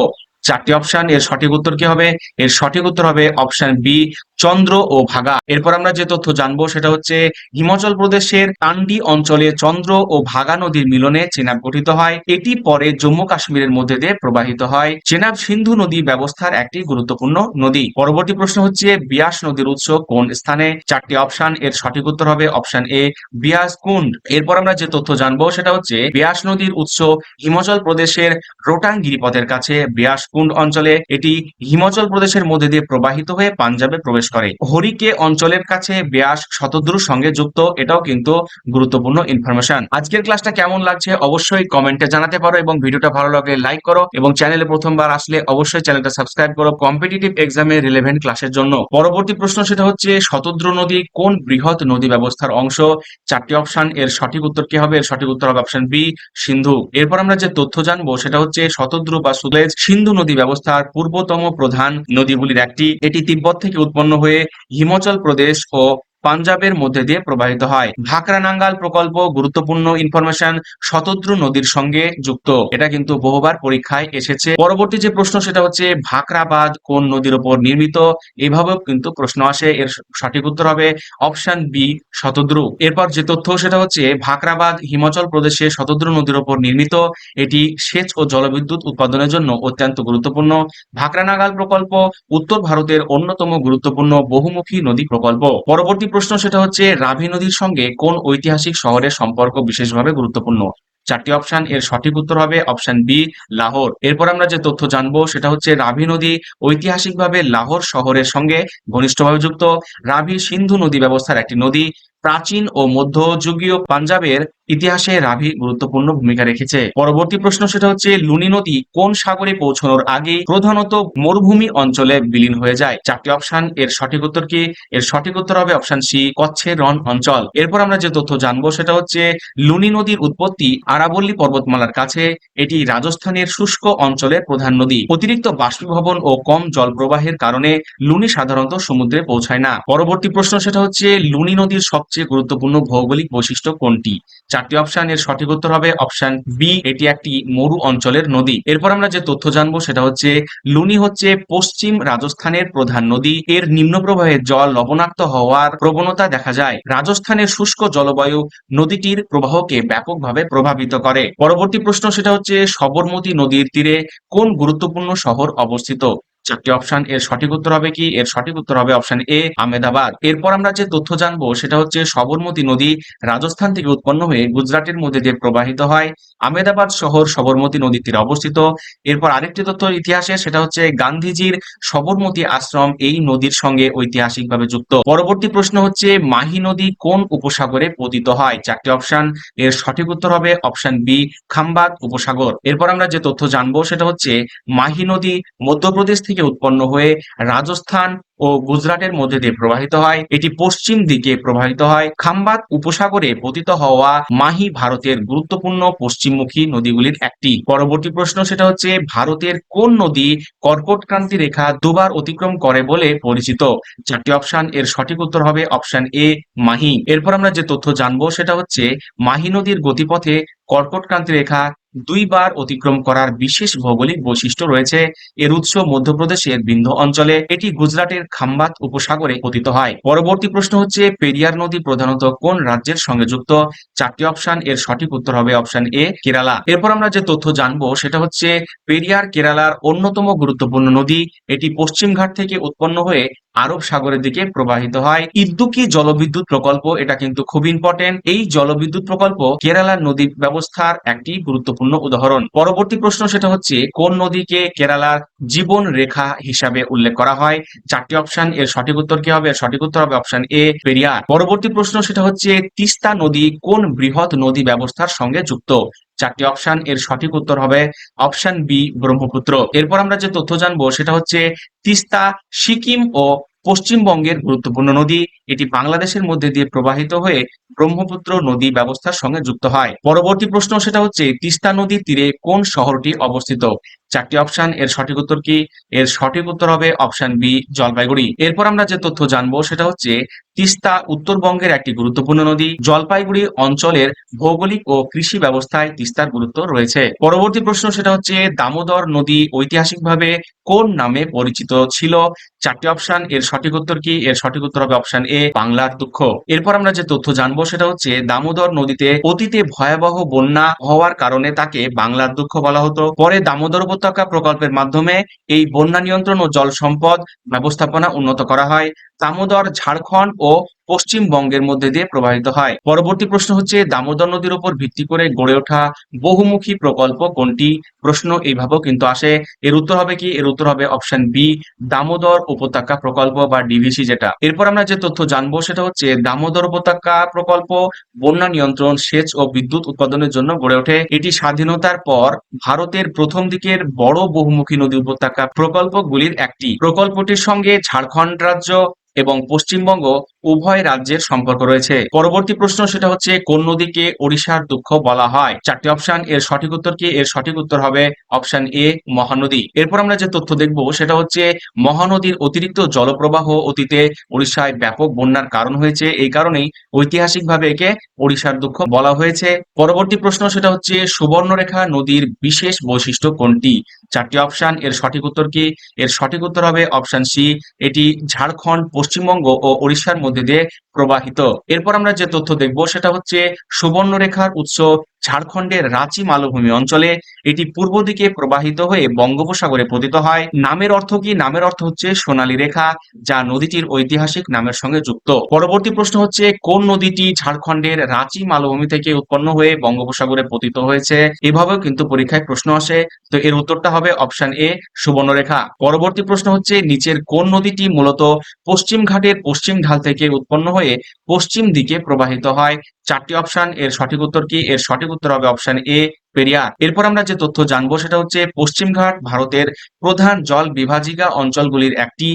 চারটি অপশন, এর সঠিক উত্তর কি হবে? এর সঠিক উত্তর হবে অপশন বি, চন্দ্র ও ভাগা। এরপর আমরা যে তথ্য জানবো সেটা হচ্ছে হিমাচল প্রদেশের কান্ডি অঞ্চলে চন্দ্র ও ভাগা নদীর মিলনে চেনাব গঠিত হয়। এটি পরে জম্মু কাশ্মীরের মধ্যে দিয়ে প্রবাহিত হয়। চেনাব সিন্ধু নদী ব্যবস্থার একটি গুরুত্বপূর্ণ নদী। পরবর্তী প্রশ্ন হচ্ছে বিয়াস নদীর উৎস কোন স্থানে? চারটি অপশন, এর সঠিক উত্তর হবে অপশন এ, বিয়াস কুন্ড। এরপর আমরা যে তথ্য জানবো সেটা হচ্ছে বিয়াস নদীর উৎস হিমাচল প্রদেশের রোটাং গিরিপথের কাছে বিয়াস কুন্ড অঞ্চলে। এটি হিমাচল প্রদেশের মধ্যে দিয়ে প্রবাহিত হয়ে পাঞ্জাবে প্রবেশ করে। হরিকে অঞ্চলের কাছে ব্যাস শতদ্রুর সঙ্গে যুক্ত। এটাও কিন্তু গুরুত্বপূর্ণ ইনফরমেশন। আজকের ক্লাসটা কেমন লাগছে অবশ্যই কমেন্টে জানাতে পারো এবং ভিডিওটা ভালো লাগলে লাইক করো এবং চ্যানেলে প্রথমবার আসলে অবশ্যই চ্যানেলটা সাবস্ক্রাইব করো কম্পিটিটিভ এক্সামের রিলেভেন্ট ক্লাসের জন্য। পরবর্তী প্রশ্ন সেটা হচ্ছে শতদ্রু নদী কোন বৃহৎ নদী ব্যবস্থার অংশ? চারটি অপশন, এর সঠিক উত্তর কি হবে? এর সঠিক উত্তর হবে অপশন বি, সিন্ধু। এরপর আমরা যে তথ্য জানবো সেটা হচ্ছে শতদ্রু বা সুয়েজ সিন্ধু নদী ব্যবস্থার পূর্বতম প্রধান নদীগুলির একটি। এটি তিব্বত থেকে উৎপন্ন হয়ে হিমাচল প্রদেশ ও পাঞ্জাবের মধ্যে দিয়ে প্রবাহিত হয়। ভাকরা নাঙ্গাল প্রকল্প গুরুত্বপূর্ণ ইনফরমেশন শতদ্রু নদীর সঙ্গে যুক্ত। এটা কিন্তু বহুবার পরীক্ষায় এসেছে। পরবর্তী যে প্রশ্ন সেটা হচ্ছে ভাকরা বাঁধ কোন নদীর উপর নির্মিত? এভাবেও কিন্তু প্রশ্ন আসে। এর সঠিক উত্তর হবে অপশন বি, শতদ্রু। এরপর যে তথ্য সেটা হচ্ছে ভাকরা বাঁধ হিমাচল প্রদেশে শতদ্রু নদীর উপর নির্মিত। এটি সেচ ও জলবিদ্যুৎ উৎপাদনের জন্য অত্যন্ত গুরুত্বপূর্ণ। ভাকরা নাগাল প্রকল্প উত্তর ভারতের অন্যতম গুরুত্বপূর্ণ বহুমুখী নদী প্রকল্প। পরবর্তী প্রশ্ন সেটা হচ্ছে রাভি নদীর সঙ্গে কোন ঐতিহাসিক শহরের সম্পর্ক বিশেষভাবে গুরুত্বপূর্ণ? চারটি অপশন, এর সঠিক উত্তর হবে অপশন বি, লাহোর। এরপর আমরা যে তথ্য জানবো সেটা হচ্ছে রাভি নদী ঐতিহাসিকভাবে লাহোর শহরের সঙ্গে ঘনিষ্ঠভাবে যুক্ত। রাভি সিন্ধু নদী ব্যবস্থার একটি নদী। প্রাচীন ও মধ্যযুগীয় পাঞ্জাবের ইতিহাসে রাভি গুরুত্বপূর্ণ ভূমিকা রেখেছে। পরবর্তী প্রশ্ন সেটা হচ্ছে লুনি নদী কোন সাগরে পৌঁছানোর আগে প্রধানত মরুভূমি অঞ্চলে বিলীন হয়ে যায়? চারটি অপশন, এর সঠিক উত্তর কি? এর সঠিক উত্তর হবে অপশন সি, কচ্ছের রণ অঞ্চল। এরপর আমরা যে তথ্য জানবো সেটা হচ্ছে লুনি নদীর উৎপত্তি আরাবল্লী পর্বতমালার কাছে। এটি রাজস্থানের শুষ্ক অঞ্চলের প্রধান নদী। অতিরিক্ত বাষ্পীভবন ও কম জল প্রবাহের কারণে লুনি সাধারণত সমুদ্রে পৌঁছায় না। পরবর্তী প্রশ্ন সেটা হচ্ছে লুনি নদীর সবচেয়ে সবচেয়ে গুরুত্বপূর্ণ ভৌগোলিক বৈশিষ্ট্য কোনটি? চারটি অপশন, এর সঠিক উত্তর হবে অপশন বি, এটি একটি মরু অঞ্চলের নদী। এরপর আমরা যে তথ্য জানবো সেটা হচ্ছে লুনি হচ্ছে পশ্চিম রাজস্থানের প্রধান নদী। এর নিম্ন প্রবাহের জল লবণাক্ত হওয়ার প্রবণতা দেখা যায়। রাজস্থানের শুষ্ক জলবায়ু নদীটির প্রবাহকে ব্যাপকভাবে প্রভাবিত করে। পরবর্তী প্রশ্ন সেটা হচ্ছে সবরমতী নদীর তীরে কোন গুরুত্বপূর্ণ শহর অবস্থিত? চারটি অপশন, এর সঠিক উত্তর হবে কি? এর সঠিক উত্তর হবে অপশন এ, আহমেদাবাদ। এরপর আমরা যে তথ্য জানবো সেটা হচ্ছে সবরমতী নদী রাজস্থান থেকে উৎপন্ন হয়ে গুজরাটের মধ্যে দিয়ে প্রবাহিত হয়। আহমেদাবাদ শহর সবরমতী নদীর তীরে অবস্থিত। এরপর আরেকটি তথ্য ইতিহাসে, সেটা হচ্ছে গান্ধীজির সবরমতী আশ্রম এই নদীর সঙ্গে ঐতিহাসিকভাবে যুক্ত। পরবর্তী প্রশ্ন হচ্ছে মাহি নদী কোন উপসাগরে পতিত হয়? চারটি অপশন, এর সঠিক উত্তর হবে অপশন বি, খাম্বাত উপসাগর। এরপর আমরা যে তথ্য জানবো সেটা হচ্ছে মাহি নদী মধ্যপ্রদেশ থেকে উৎপন্ন হয়ে রাজস্থান ও গুজরাটের মধ্যে দিয়ে প্রবাহিত হয়। এটি পশ্চিম দিকে প্রবাহিত হয়। খাম্বাত উপসাগরে পতিত হওয়া মাহি ভারতের গুরুত্বপূর্ণ পশ্চিমমুখী নদীগুলির একটি। পরবর্তী প্রশ্ন সেটা হচ্ছে ভারতের কোন নদী কর্কটক্রান্তি রেখা দুবার অতিক্রম করে বলে পরিচিত? চারটি অপশন, এর সঠিক উত্তর হবে অপশন এ, মাহি। এরপর আমরা যে তথ্য জানবো সেটা হচ্ছে মাহি নদীর গতিপথে কর্কটক্রান্তি রেখা দুইবার অতিক্রম করার বিশেষ ভৌগোলিক বৈশিষ্ট্য রয়েছে। এর উৎস মধ্যপ্রদেশের বিন্ধ্য অঞ্চলে। এটি গুজরাটের খাম্বাত উপসাগরে পতিত হয়। পরবর্তী প্রশ্ন হচ্ছে পেরিয়ার নদী প্রধানত কোন রাজ্যের সঙ্গে যুক্ত? চারটি অপশন, এর সঠিক উত্তর হবে অপশন এ, কেরালা। এরপর আমরা যে তথ্য জানবো সেটা হচ্ছে পেরিয়ার কেরালার অন্যতম গুরুত্বপূর্ণ নদী। এটি পশ্চিমঘাট থেকে উৎপন্ন হয়ে আরব সাগরের দিকে প্রবাহিত হয়। ইদ্দুকি জলবিদ্যুৎ প্রকল্প, এটা কিন্তু খুব ইম্পর্টেন্ট। এই জলবিদ্যুৎ প্রকল্প কেরালার নদী ব্যবস্থার একটি গুরুত্বপূর্ণ উদাহরণ। পরবর্তী প্রশ্ন সেটা হচ্ছে কোন নদীকে কেরালার জীবন রেখা হিসাবে উল্লেখ করা হয়? চারটি অপশন, এর সঠিক উত্তর কি হবে? সঠিক উত্তর হবে অপশন এ, পেরিয়ার। পরবর্তী প্রশ্ন সেটা হচ্ছে তিস্তা নদী কোন বৃহৎ নদী ব্যবস্থার সঙ্গে যুক্ত? চারটি অপশন, এর সঠিক উত্তর হবে অপশন বি, ব্রহ্মপুত্র। এরপর আমরা যে তথ্য জানবো সেটা হচ্ছে তিস্তা সিকিম ও পশ্চিমবঙ্গের গুরুত্বপূর্ণ নদী। এটি বাংলাদেশের মধ্যে দিয়ে প্রবাহিত হয়ে ব্রহ্মপুত্র নদী ব্যবস্থার সঙ্গে যুক্ত হয়। পরবর্তী প্রশ্ন সেটা হচ্ছে তিস্তা নদীর তীরে কোন শহরটি অবস্থিত? চারটি অপশন, এর সঠিক উত্তর কি? এর সঠিক উত্তর হবে অপশন বি, জলপাইগুড়ি। এরপর আমরা যে তথ্য জানবো সেটা হচ্ছে তিস্তা উত্তরবঙ্গের একটি গুরুত্বপূর্ণ নদী। জলপাইগুড়ি অঞ্চলের ভৌগোলিক ও কৃষি ব্যবস্থায় তিস্তার গুরুত্ব রয়েছে। পরবর্তী প্রশ্ন সেটা হচ্ছে দামোদর নদী ঐতিহাসিকভাবে কোন নামে পরিচিত ছিল? চারটি অপশন, এর সঠিক উত্তর কি? এর সঠিক উত্তর হবে অপশন এ, বাংলার দুঃখ। এরপর আমরা যে তথ্য জানবো সেটা হচ্ছে দামোদর নদীতে অতীতে ভয়াবহ বন্যা হওয়ার কারণে তাকে বাংলার দুঃখ বলা হতো। পরে দামোদর উপত্যকা প্রকল্পের মাধ্যমে এই বন্যা নিয়ন্ত্রণ ও জল সম্পদ ব্যবস্থাপনা উন্নত করা হয়। দামোদর ঝাড়খণ্ড ও পশ্চিমবঙ্গের মধ্যে দিয়ে প্রবাহিত হয়। পরবর্তী প্রশ্ন হচ্ছে দামোদর নদীর উপর ভিত্তি করে গড়ে ওঠা বহুমুখী প্রকল্প কোনটি? প্রশ্ন এইভাবেও কিন্তু আসে। এর উত্তর হবে কি? এর উত্তর হবে অপশন বি, দামোদর উপত্যকা প্রকল্প বা ডিভিসি যেটা। এরপর আমরা যে তথ্য জানবো সেটা হচ্ছে দামোদর উপত্যকা প্রকল্প বন্যা নিয়ন্ত্রণ, সেচ ও বিদ্যুৎ উৎপাদনের জন্য গড়ে ওঠে। এটি স্বাধীনতার পর ভারতের প্রথম দিকের বড় বহুমুখী নদী উপত্যকা প্রকল্পগুলির একটি। প্রকল্পটির সঙ্গে ঝাড়খণ্ড রাজ্য এবং পশ্চিমবঙ্গ উভয় রাজ্যের সম্পর্ক রয়েছে। পরবর্তী প্রশ্ন সেটা হচ্ছে কোন নদীকে ওড়িশার দুঃখ বলা হয়? চারটি অপশন, এর সঠিক উত্তর কি? এর সঠিক উত্তর হবে অপশন এ, মহানদী। এরপর আমরা যে তথ্য দেখব সেটা হচ্ছে মহানদীর অতিরিক্ত জলপ্রবাহ অতীতে ওড়িশায় ব্যাপক বন্যার কারণ হয়েছে। এই কারণেই ঐতিহাসিকভাবে একে ওড়িশার দুঃখ বলা হয়েছে। পরবর্তী প্রশ্ন সেটা হচ্ছে সুবর্ণরেখা নদীর বিশেষ বৈশিষ্ট্য কোনটি? চারটি অপশন, এর সঠিক উত্তর কি? এর সঠিক উত্তর হবে অপশন সি, এটি ঝাড়খণ্ড, পশ্চিমবঙ্গ ও ওড়িশার মধ্যে দিয়ে প্রবাহিত। এরপর আমরা যে তথ্য দেখব সেটা হচ্ছে সুবর্ণরেখার উৎস ঝাড়খণ্ডের রাঁচি মালভূমি অঞ্চলে। এটি পূর্ব দিকে প্রবাহিত হয়ে বঙ্গোপসাগরে পতিত হয়। নামের অর্থ কি? নামের অর্থ হচ্ছে সোনালী রেখা, যা নদীটির ঐতিহাসিক নামের সঙ্গে যুক্ত। পরবর্তী প্রশ্ন হচ্ছে কোন নদীটি ঝাড়খণ্ডের রাঁচি মালভূমি থেকে উৎপন্ন হয়ে বঙ্গোপসাগরে পতিত হয়েছে? এভাবেও কিন্তু পরীক্ষায় প্রশ্ন আসে। তো এর উত্তরটা হবে অপশন এ, সুবর্ণরেখা। পরবর্তী প্রশ্ন হচ্ছে নিচের কোন নদীটি মূলত পশ্চিম ঘাটের পশ্চিম ঢাল থেকে উৎপন্ন হয়ে পশ্চিম দিকে প্রবাহিত হয়? চারটি অপশন, এর সঠিক উত্তর কি? এর সঠিক উত্তর হবে অপশন এ, পেরিয়ার। এরপর আমরা যে তথ্য জানবো সেটা হচ্ছে পশ্চিমঘাট ভারতের প্রধান জল বিভাজিকা অঞ্চলগুলির একটি।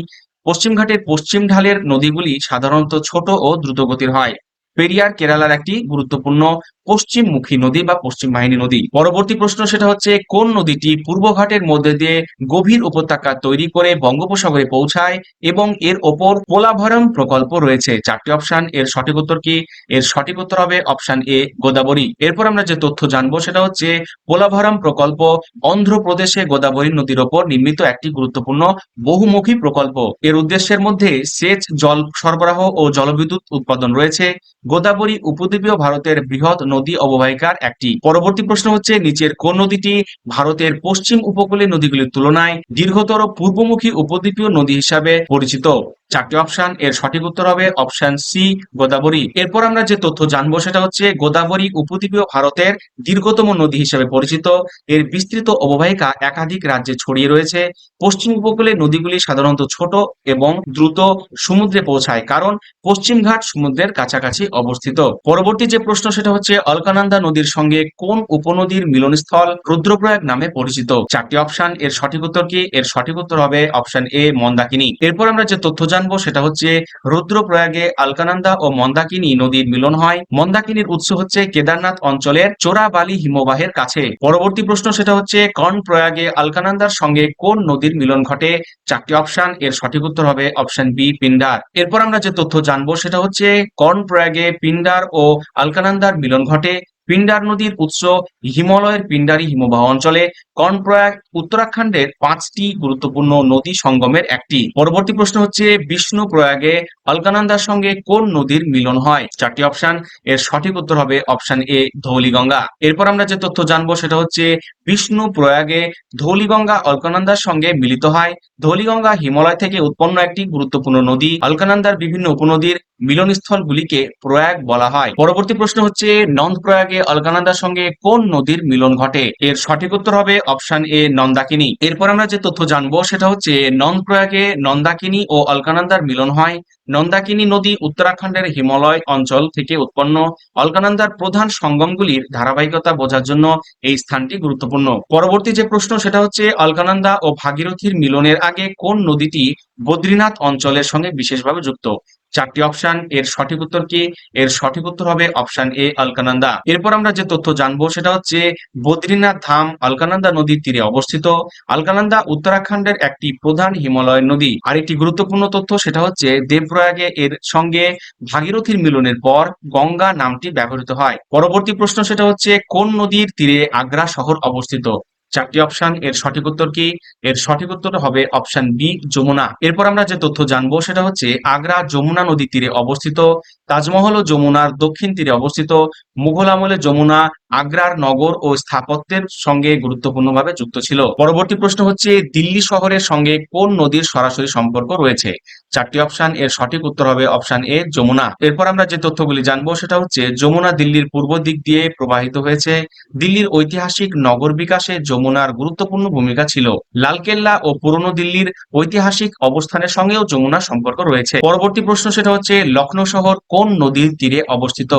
পশ্চিমঘাটের পশ্চিম ঢালের নদীগুলি সাধারণত ছোট ও দ্রুতগতির হয়। পেরিয়ার কেরালার একটি গুরুত্বপূর্ণ পশ্চিমমুখী নদী বা পশ্চিম বাহিনী নদী। পরবর্তী প্রশ্ন সেটা হচ্ছে কোন নদীটি পূর্বঘাটের মধ্যে দিয়ে গভীর উপত্যকা তৈরি করে বঙ্গোপসাগরে পৌঁছায় এবং এর ওপর পোলাভরম প্রকল্প রয়েছে? চারটি অপশন, এর সঠিক উত্তর কি? এর সঠিক উত্তর হবে অপশন এ গোদাবরী। এরপর আমরা যে তথ্য জানবো সেটা হচ্ছে পোলাভরম প্রকল্প অন্ধ্রপ্রদেশে গোদাবরী নদীর ওপর নির্মিত একটি গুরুত্বপূর্ণ বহুমুখী প্রকল্প। এর উদ্দেশ্যের মধ্যে সেচ, জল সরবরাহ ও জলবিদ্যুৎ উৎপাদন রয়েছে। গোদাবরী উপদ্বীপীয় ভারতের বৃহৎ নদী অববাহিকার একটি। পরবর্তী প্রশ্ন হচ্ছে নিচের কোন নদীটি ভারতের পশ্চিম উপকূলীয় নদীগুলির তুলনায় দীর্ঘতর পূর্বমুখী উপদ্বীপীয় নদী হিসাবে পরিচিত? চারটি অপশন, এর সঠিক উত্তর হবে অপশন সি গোদাবরী। এরপর আমরা যে তথ্য জানবো সেটা হচ্ছে গোদাবরী উপদ্বীপীয় ভারতের দীর্ঘতম নদী হিসেবে পরিচিত। এর বিস্তৃত অববাহিকা একাধিক রাজ্যে ছড়িয়ে রয়েছে। পশ্চিম উপকূলে নদীগুলি সাধারণত ছোট এবং দ্রুত সমুদ্রে পৌঁছায় কারণ পশ্চিম ঘাট সমুদ্রের কাছাকাছি অবস্থিত। পরবর্তী যে প্রশ্ন সেটা হচ্ছে অলকানন্দা নদীর সঙ্গে কোন উপনদীর মিলনস্থল রুদ্রপ্রয়াগ নামে পরিচিত? চারটি অপশন, এর সঠিক উত্তর কি? এর সঠিক উত্তর হবে অপশন এ মন্দাকিনী। এরপর আমরা যে তথ্য জানবো সেটা হচ্ছে রুদ্রপ্রয়াগে আলকানন্দা ও মন্দাকিনী নদীর মিলন হয়। মন্দাকিনীর উৎস হচ্ছে কেদারনাথ অঞ্চলের চোরাবালি হিমবাহের কাছে। পরবর্তী প্রশ্ন সেটা হচ্ছে কর্ণপ্রয়াগে আলকানন্দার সঙ্গে কোন নদীর মিলন ঘটে? চারটি অপশন, এর সঠিক উত্তর হবে অপশন বি পিন্ডার। এরপর আমরা যে তথ্য জানবো সেটা হচ্ছে কর্ণপ্রয়াগে পিন্ডার ও আলকানন্দার মিলন ঘটে। পিন্ডার নদীর উৎস হিমালয়ের পিন্ডারি হিমবাহ অঞ্চলে। কর্ণপ্রয়াগ উত্তরাখণ্ডের 5টি গুরুত্বপূর্ণ নদী সঙ্গমের একটি। পরবর্তী প্রশ্ন হচ্ছে বিষ্ণু প্রয়াগে অলকানন্দার সঙ্গে কোন নদীর মিলন হয়? চারটি অপশন, এর সঠিক উত্তর হবে অপশন এ ধৌলিগঙ্গা। এরপর আমরা যে তথ্য জানবো সেটা হচ্ছে বিষ্ণু প্রয়াগে ধৌলিগঙ্গা অলকানন্দার সঙ্গে মিলিত হয়। ধৌলিগঙ্গা হিমালয় থেকে উৎপন্ন একটি গুরুত্বপূর্ণ নদী। অলকানন্দার বিভিন্ন উপনদীর মিলনস্থলগুলিকে প্রয়াগ বলা হয়। পরবর্তী প্রশ্ন হচ্ছে নন্দ প্রয়াগে অলকানন্দার সঙ্গে কোন নদীর মিলন ঘটে? এর সঠিক উত্তর হবে অপশন এ নন্দাকিনী। এরপর আমরা যে তথ্য জানবো সেটা হচ্ছে নন্দ প্রয়াগে নন্দাকিনী ও অলকানন্দার মিলন হয়। নন্দাকিনী নদী উত্তরাখণ্ডের হিমালয় অঞ্চল থেকে উৎপন্ন। অলকানন্দার প্রধান সঙ্গমগুলির ধারাবাহিকতা বোঝার জন্য এই স্থানটি গুরুত্বপূর্ণ। পরবর্তী যে প্রশ্ন সেটা হচ্ছে অলকানন্দা ও ভাগীরথীর মিলনের আগে কোন নদীটি বদ্রীনাথ অঞ্চলের সঙ্গে বিশেষভাবে যুক্ত? চারটি অপশন, এর সঠিক উত্তর কি? এর সঠিক উত্তর হবে অপশন এ অলকানন্দা। এরপর আমরা যে তথ্য জানবো সেটা হচ্ছে বদ্রীনাথ ধাম অলকানন্দা নদীর তীরে অবস্থিত। অলকানন্দা উত্তরাখণ্ডের একটি প্রধান হিমালয়ের নদী। আরেকটি গুরুত্বপূর্ণ তথ্য সেটা হচ্ছে দেবপ্রয়াগে এর সঙ্গে ভাগীরথীর মিলনের পর গঙ্গা নামটি ব্যবহৃত হয়। পরবর্তী প্রশ্ন সেটা হচ্ছে কোন নদীর তীরে আগ্রা শহর অবস্থিত? চারটি অপশন, এর সঠিক উত্তর কি? এর সঠিক উত্তর হবে অপশন বি যমুনা। এরপর আমরা যে তথ্য জানবো সেটা হচ্ছে আগ্রা যমুনা নদীর তীরে অবস্থিত। তাজমহল ও যমুনার দক্ষিণ তীরে অবস্থিত। মুঘল আমলে যমুনা আগ্রার নগর ও স্থাপত্যের সঙ্গে গুরুত্বপূর্ণভাবে যুক্ত ছিল। পরবর্তী প্রশ্ন হচ্ছে দিল্লি শহরের সঙ্গে কোন নদীর সরাসরি সম্পর্ক রয়েছে? চারটি অপশন, এর সঠিক উত্তর হবে অপশন এ যমুনা। এরপর আমরা যে তথ্যগুলি জানবো সেটা হচ্ছে যমুনা দিল্লির পূর্ব দিক দিয়ে প্রবাহিত হয়েছে। দিল্লির ঐতিহাসিক নগর বিকাশে যমুনার গুরুত্বপূর্ণ ভূমিকা ছিল। লালকেল্লা ও পুরনো দিল্লির ঐতিহাসিক অবস্থানের সঙ্গেও যমুনার সম্পর্ক রয়েছে। পরবর্তী প্রশ্ন সেটা হচ্ছে লখনৌ শহর কোন নদীর তীরে অবস্থিত?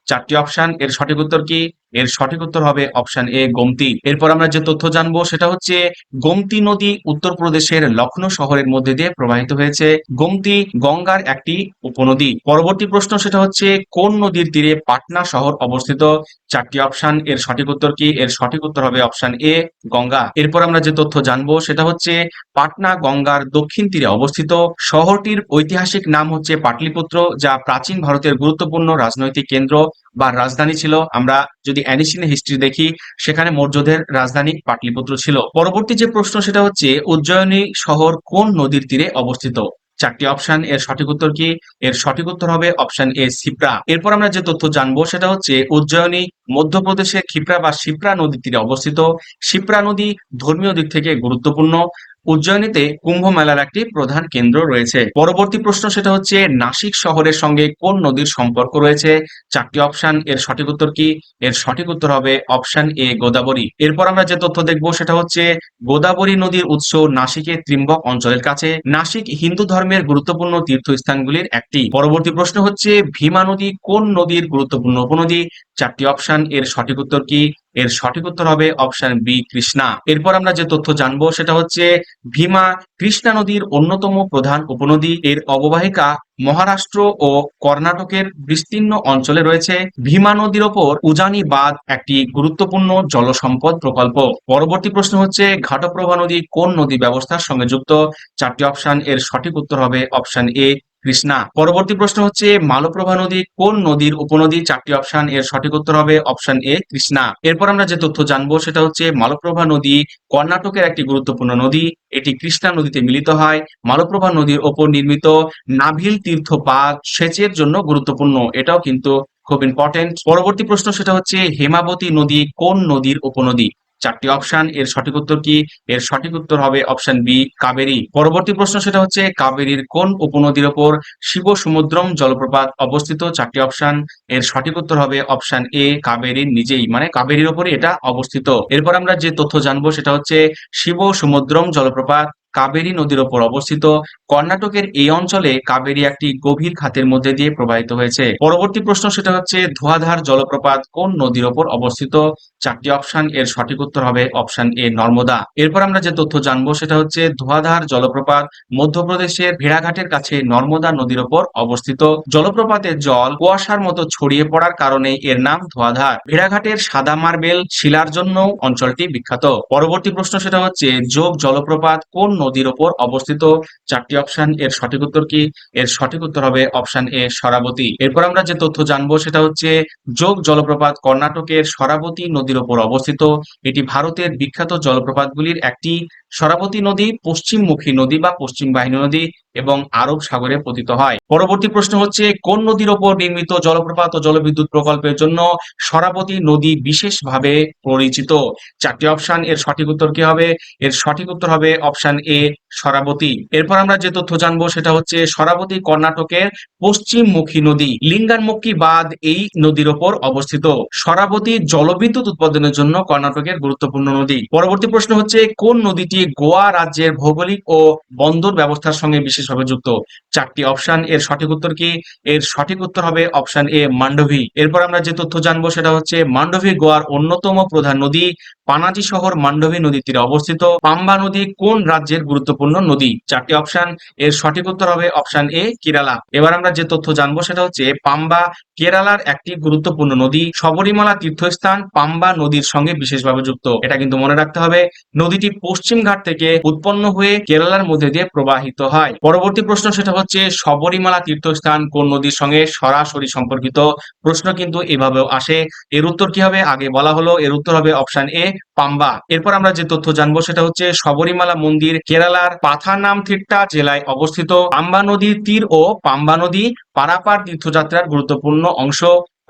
চারটি অপশন, এর সঠিক উত্তর কি? এর সঠিক উত্তর হবে অপশন এ গোমতী। এরপর আমরা যে তথ্য জানবো সেটা হচ্ছে গোমতী নদী উত্তরপ্রদেশের লখনৌ শহরের মধ্যে দিয়ে প্রবাহিত হয়েছে। গোমতী গঙ্গার একটি উপনদী। পরবর্তী প্রশ্ন সেটা হচ্ছে কোন নদীর তীরে পাটনা শহর অবস্থিত? চারটি অপশন, এর সঠিক উত্তর কি? এর সঠিক উত্তর হবে অপশন এ গঙ্গা। এরপর আমরা যে তথ্য জানবো সেটা হচ্ছে পাটনা গঙ্গার দক্ষিণ তীরে অবস্থিত। শহরটির ঐতিহাসিক নাম হচ্ছে পাটলিপুত্র, যা প্রাচীন ভারতের গুরুত্বপূর্ণ রাজনৈতিক কেন্দ্র বা রাজধানী ছিল। আমরা যদি অ্যানিশিয়ান হিস্ট্রি দেখি সেখানে মৌর্যদের রাজধানী পাটলিপুত্র ছিল। পরবর্তী যে প্রশ্ন সেটা হচ্ছে উজ্জয়িনী শহর কোন নদীর তীরে অবস্থিত? চারটি অপশন, এর সঠিক উত্তর কি? এর সঠিক উত্তর হবে অপশন এ শিপ্রা। এরপর আমরা যে তথ্য জানবো সেটা হচ্ছে উজ্জয়িনী মধ্যপ্রদেশের ক্ষিপ্রা বা শিপ্রা নদীর তীরে অবস্থিত। শিপ্রা নদী ধর্মীয় দিক থেকে গুরুত্বপূর্ণ। উজ্জয়িনীতে কুম্ভ মেলার একটি প্রধান কেন্দ্র রয়েছে। পরবর্তী প্রশ্ন সেটা হচ্ছে নাসিক শহরের সঙ্গে কোন নদীর সম্পর্ক রয়েছে? চারটি অপশন, এর সঠিক উত্তর কি? এর সঠিক উত্তর হবে অপশন এ গোদাবরী। এরপর আমরা যে তথ্য দেখবো সেটা হচ্ছে গোদাবরী নদীর উৎস নাসিকের ত্রিম্বক অঞ্চলের কাছে। নাসিক হিন্দু ধর্মের গুরুত্বপূর্ণ তীর্থস্থানগুলির একটি। পরবর্তী প্রশ্ন হচ্ছে ভীমা নদী কোন নদীর গুরুত্বপূর্ণ উপনদী? চারটি অপশন, এর সঠিক উত্তর কি? এর সঠিক উত্তর হবে অপশন বি কৃষ্ণা। এরপর আমরা যে তথ্য জানবো সেটা হচ্ছে ভীমা কৃষ্ণা নদীর অন্যতম প্রধান উপনদী। এর অববাহিকা মহারাষ্ট্র ও কর্ণাটকের বিস্তীর্ণ অঞ্চলে রয়েছে। ভীমা নদীর ওপর উজানি বাঁধ একটি গুরুত্বপূর্ণ জলসম্পদ প্রকল্প। পরবর্তী প্রশ্ন হচ্ছে ঘাটপ্রভা নদী কোন নদী ব্যবস্থার সঙ্গে যুক্ত? চারটি অপশন, এর সঠিক উত্তর হবে অপশন এ কৃষ্ণা। পরবর্তী প্রশ্ন হচ্ছে মালপ্রভা নদী কোন নদীর উপনদী? চারটি অপশন, এর সঠিক উত্তর হবে অপশন এ কৃষ্ণা। এরপর আমরা যে তথ্য জানবো সেটা হচ্ছে মালপ্রভা নদী কর্ণাটকের একটি গুরুত্বপূর্ণ নদী। এটি কৃষ্ণা নদীতে মিলিত হয়। মালপ্রভা নদীর ওপর নির্মিত নাভিল তীর্থ বাঁধ সেচের জন্য গুরুত্বপূর্ণ, এটাও কিন্তু খুব ইম্পর্টেন্ট। পরবর্তী প্রশ্ন সেটা হচ্ছে হেমাবতী নদী কোন নদীর উপনদী? চারটি অপশন, এর সঠিক উত্তর কি? এর সঠিক উত্তর হবে অপশন বি কাবেরী। পরবর্তী প্রশ্ন সেটা হচ্ছে কাবেরীর কোন উপনদীর ওপর শিব সমুদ্রম জলপ্রপাত অবস্থিত? চারটি অপশন, এর সঠিক উত্তর হবে অপশন এ কাবেরীর নিজেই, মানে কাবেরীর ওপরে এটা অবস্থিত। এরপর আমরা যে তথ্য জানবো সেটা হচ্ছে শিব সমুদ্রম জলপ্রপাত কাবেরী নদীর ওপর অবস্থিত। কর্ণাটকের এই অঞ্চলে কাবেরী একটি গভীর খাতের মধ্যে দিয়ে প্রবাহিত হয়েছে। পরবর্তী প্রশ্ন সেটা হচ্ছে ধোঁয়াধার জলপ্রপাত কোন নদীর ওপর অবস্থিত? চারটি অপশন, এর সঠিক উত্তর হবে অপশন এ নর্মদা। এরপর আমরা যে তথ্য জানবো সেটা হচ্ছে ধোঁয়াধার জলপ্রপাত মধ্যপ্রদেশের ভেড়াঘাটের কাছে নর্মদা নদীর ওপর অবস্থিত। জলপ্রপাতের জল কুয়াশার মতো ছড়িয়ে পড়ার কারণে এর নাম ধোঁয়াধার। ভেড়াঘাটের সাদা মার্বেল শিলার জন্য অঞ্চলটি বিখ্যাত। পরবর্তী প্রশ্ন সেটা হচ্ছে যোগ জলপ্রপাত কোন নদীর ওপর অবস্থিত? চারটি অপশন, এর সঠিক উত্তর কি? এর সঠিক উত্তর হবে অপশন এ সরাবতী। এরপর আমরা যে তথ্য জানবো সেটা হচ্ছে যোগ জলপ্রপাত কর্ণাটকের সরাবতী নদীর ওপর অবস্থিত। এটি ভারতের বিখ্যাত জলপ্রপাতগুলির একটি। সরাবতী নদী পশ্চিমমুখী নদী বা পশ্চিম বাহিনী নদী এবং আরব সাগরে পতিত হয়। পরবর্তী প্রশ্ন হচ্ছে কোন নদীর ওপর নির্মিত জলপ্রপাত ও জলবিদ্যুৎ প্রকল্পের জন্য সরাবতী নদী বিশেষভাবে পরিচিত? চারটি অপশন, এর সঠিক উত্তর কি হবে? এর সঠিক উত্তর হবে অপশন এ সরাবতী। এরপর আমরা যে তথ্য জানবো সেটা হচ্ছে সরাবতী কর্ণাটকের পশ্চিমমুখী নদী। লিঙ্গানমুখী বাঁধ এই নদীর ওপর অবস্থিত। সরাবতী জলবিদ্যুৎ উৎপাদনের জন্য কর্ণাটকের গুরুত্বপূর্ণ নদী। পরবর্তী প্রশ্ন হচ্ছে কোন নদীটি গোয়া রাজ্যের ভৌগোলিক ও বন্দর ব্যবস্থার সঙ্গে বিশেষভাবে যুক্ত? চারটি অপশন, এর সঠিক উত্তর কি? এর সঠিক উত্তর হবে অপশন এ মান্ডভি। এরপর আমরা যে তথ্য জানবো সেটা হচ্ছে মান্ডভি গোয়ার অন্যতম প্রধান নদী। পানাজি শহর মান্ডভি নদীর তীরে অবস্থিত। পাম্বা নদী কোন রাজ্যের গুরুত্বপূর্ণ নদী? চারটি অপশন, এর সঠিক উত্তর হবে অপশন এ কেরালা। এবার আমরা যে তথ্য জানবো সেটা হচ্ছে পাম্বা কেরালার একটি গুরুত্বপূর্ণ নদী। শবরীমালা তীর্থস্থান পাম্বা নদীর সঙ্গে বিশেষভাবে যুক্ত, এটা কিন্তু মনে রাখতে হবে। নদীটি পশ্চিম ঘাট থেকে উৎপন্ন হয়ে কেরালার মধ্যে দিয়ে প্রবাহিত হয়। পরবর্তী প্রশ্ন সেটা হচ্ছে শবরীমালা তীর্থস্থান কোন নদীর সঙ্গে সরাসরি সম্পর্কিত? প্রশ্ন কিন্তু এভাবেও আসে। এর উত্তর কি হবে? আগে বলা হলো, এর উত্তর হবে অপশন এ পাম্বা। এরপর আমরা যে তথ্য জানবো সেটা হচ্ছে শবরীমালা মন্দির কেরালার পাথানামথিট্টা জেলায় অবস্থিত। পাম্বা নদীর তীর ও পাম্বা নদী পারাপার তীর্থযাত্রার গুরুত্বপূর্ণ অংশ।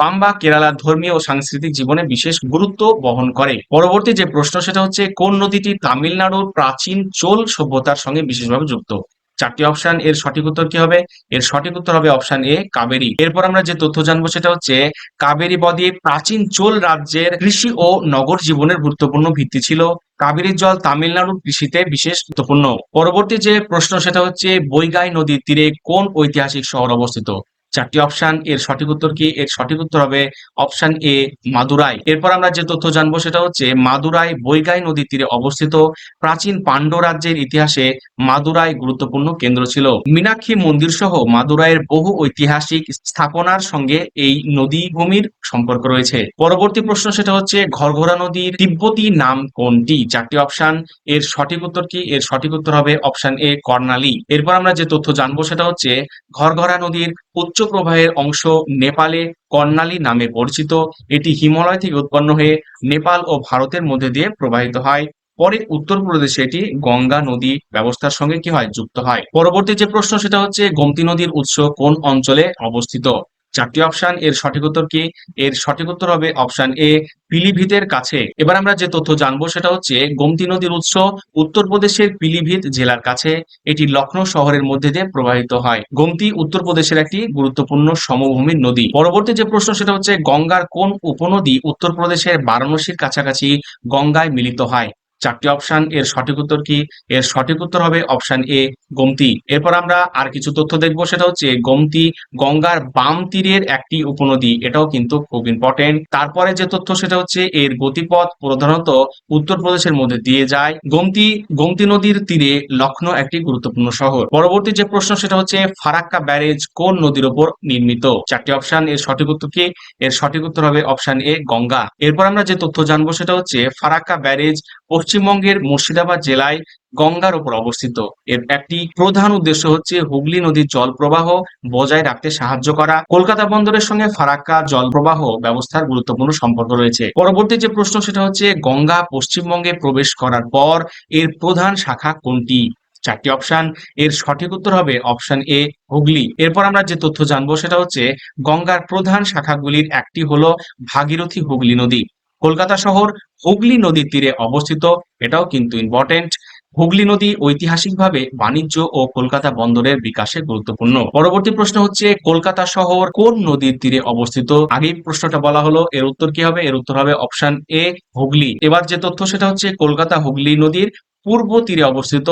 পাম্বা কেরালার ধর্মীয় ও সাংস্কৃতিক জীবনে বিশেষ গুরুত্ব বহন করে। পরবর্তী যে প্রশ্ন সেটা হচ্ছে কোন নদীটি তামিলনাড়ুর প্রাচীন চোল সভ্যতার সঙ্গে বিশেষভাবে যুক্ত? চারটি অপশন, এর সঠিক উত্তর কি হবে? এর সঠিক উত্তর হবে অপশন এ কাবেরী। এরপর আমরা যে তথ্য জানবো সেটা হচ্ছে কাবেরী বদ্বীপ প্রাচীন চোল রাজ্যের কৃষি ও নগর জীবনের গুরুত্বপূর্ণ ভিত্তি ছিল। কাবেরীর জল তামিলনাড়ুর কৃষিতে বিশেষ গুরুত্বপূর্ণ। পরবর্তী যে প্রশ্ন সেটা হচ্ছে বৈগাই নদীর তীরে কোন ঐতিহাসিক শহর অবস্থিত? চারটি অপশন, এর সঠিক উত্তর কি? এর সঠিক উত্তর হবে অপশন এ মাদুরাই। এরপর আমরা যে তথ্য জানবো সেটা হচ্ছে মাদুরাই বৈগাই নদীর তীরে অবস্থিত। প্রাচীন পাণ্ড্য রাজ্যের ইতিহাসে মাদুরাই গুরুত্বপূর্ণ কেন্দ্র ছিল। মীনাক্ষী মন্দির সহ মাদুরাইয়ের বহু ঐতিহাসিক স্থাপনার সঙ্গে এই নদী ভূমির সম্পর্ক রয়েছে। পরবর্তী প্রশ্ন সেটা হচ্ছে ঘরঘরা নদীর তিব্বতী নাম কোনটি? চারটি অপশন, এর সঠিক উত্তর কি? এর সঠিক উত্তর হবে অপশন এ কর্ণালী। এরপর আমরা যে তথ্য জানবো সেটা হচ্ছে ঘরঘরা নদীর উচ্চ প্রবাহের অংশ নেপালে কর্ণালী নামে পরিচিত। এটি হিমালয় থেকে উৎপন্ন হয়ে নেপাল ও ভারতের মধ্যে দিয়ে প্রবাহিত হয়। পরে উত্তরপ্রদেশে এটি গঙ্গা নদী ব্যবস্থার সঙ্গে কি হয়? যুক্ত হয়। পরবর্তী যে প্রশ্ন সেটা হচ্ছে গোমতী নদীর উৎস কোন অঞ্চলে অবস্থিত? চারটি অপশন, এর সঠিক উত্তর কি? এর সঠিক উত্তর হবে অপশন এ পিলিভিতের কাছে। এবার আমরা যে তথ্য জানবো সেটা হচ্ছে গোমতী নদীর উৎস উত্তরপ্রদেশের পিলিভিত জেলার কাছে। এটি লখনৌ শহরের মধ্যে দিয়ে প্রবাহিত হয়। গোমতী উত্তরপ্রদেশের একটি গুরুত্বপূর্ণ সমভূমির নদী। পরবর্তী যে প্রশ্ন সেটা হচ্ছে গঙ্গার কোন উপনদী উত্তরপ্রদেশের বারাণসীর কাছাকাছি গঙ্গায় মিলিত হয়? চারটি অপশন, এর সঠিক উত্তর কি? এর সঠিক উত্তর হবে অপশন এ গোমতী। এরপর আমরা আর কিছু তথ্য দেখব, সেটা হচ্ছে গোমতী গঙ্গার বাম তীরের একটি উপনদী, এটাও কিন্তু খুব ইম্পর্টেন্ট। তারপরে যে তথ্য সেটা হচ্ছে এর গতিপথ প্রধানত উত্তরপ্রদেশের মধ্যে দিয়ে যায়। গোমতী গোমতী নদীর তীরে লখনৌ একটি গুরুত্বপূর্ণ শহর। পরবর্তী যে প্রশ্ন সেটা হচ্ছে ফারাক্কা ব্যারেজ কোন নদীর উপর নির্মিত? চারটি অপশন, এর সঠিক উত্তর কি? এর সঠিক উত্তর হবে অপশন এ গঙ্গা। এরপর আমরা যে তথ্য জানবো সেটা হচ্ছে ফারাক্কা ব্যারেজ পশ্চিমবঙ্গের মুর্শিদাবাদ জেলায় গঙ্গার উপর অবস্থিত। এর একটি প্রধান উদ্দেশ্য হচ্ছে হুগলি নদীর জল প্রবাহ বজায় রাখতে সাহায্য করা। কলকাতা বন্দরের সঙ্গে ফারাক্কা জল প্রবাহ ব্যবস্থার গুরুত্বপূর্ণ সম্পর্ক রয়েছে। পরবর্তী যে প্রশ্ন সেটা হচ্ছে গঙ্গা পশ্চিমবঙ্গে প্রবেশ করার পর এর প্রধান শাখা কোনটি? চারটি অপশন, এর সঠিক উত্তর হবে অপশন এ হুগলি। এরপর আমরা যে তথ্য জানবো সেটা হচ্ছে গঙ্গার প্রধান শাখাগুলির একটি হলো ভাগীরথী হুগলি নদী। কলকাতা শহর হুগলি নদীর তীরে অবস্থিত, এটাও কিন্তু ইম্পর্টেন্ট। হুগলি নদী ঐতিহাসিকভাবে বাণিজ্য ও কলকাতা বন্দরের বিকাশে গুরুত্বপূর্ণ। পরবর্তী প্রশ্ন হচ্ছে কলকাতা শহর কোন নদীর তীরে অবস্থিত? আগেই প্রশ্নটা বলা হলো, এর উত্তর কি হবে? এর উত্তর হবে অপশন এ হুগলি। এবার যে তথ্য সেটা হচ্ছে কলকাতা হুগলি নদীর পূর্ব তীরে অবস্থিত।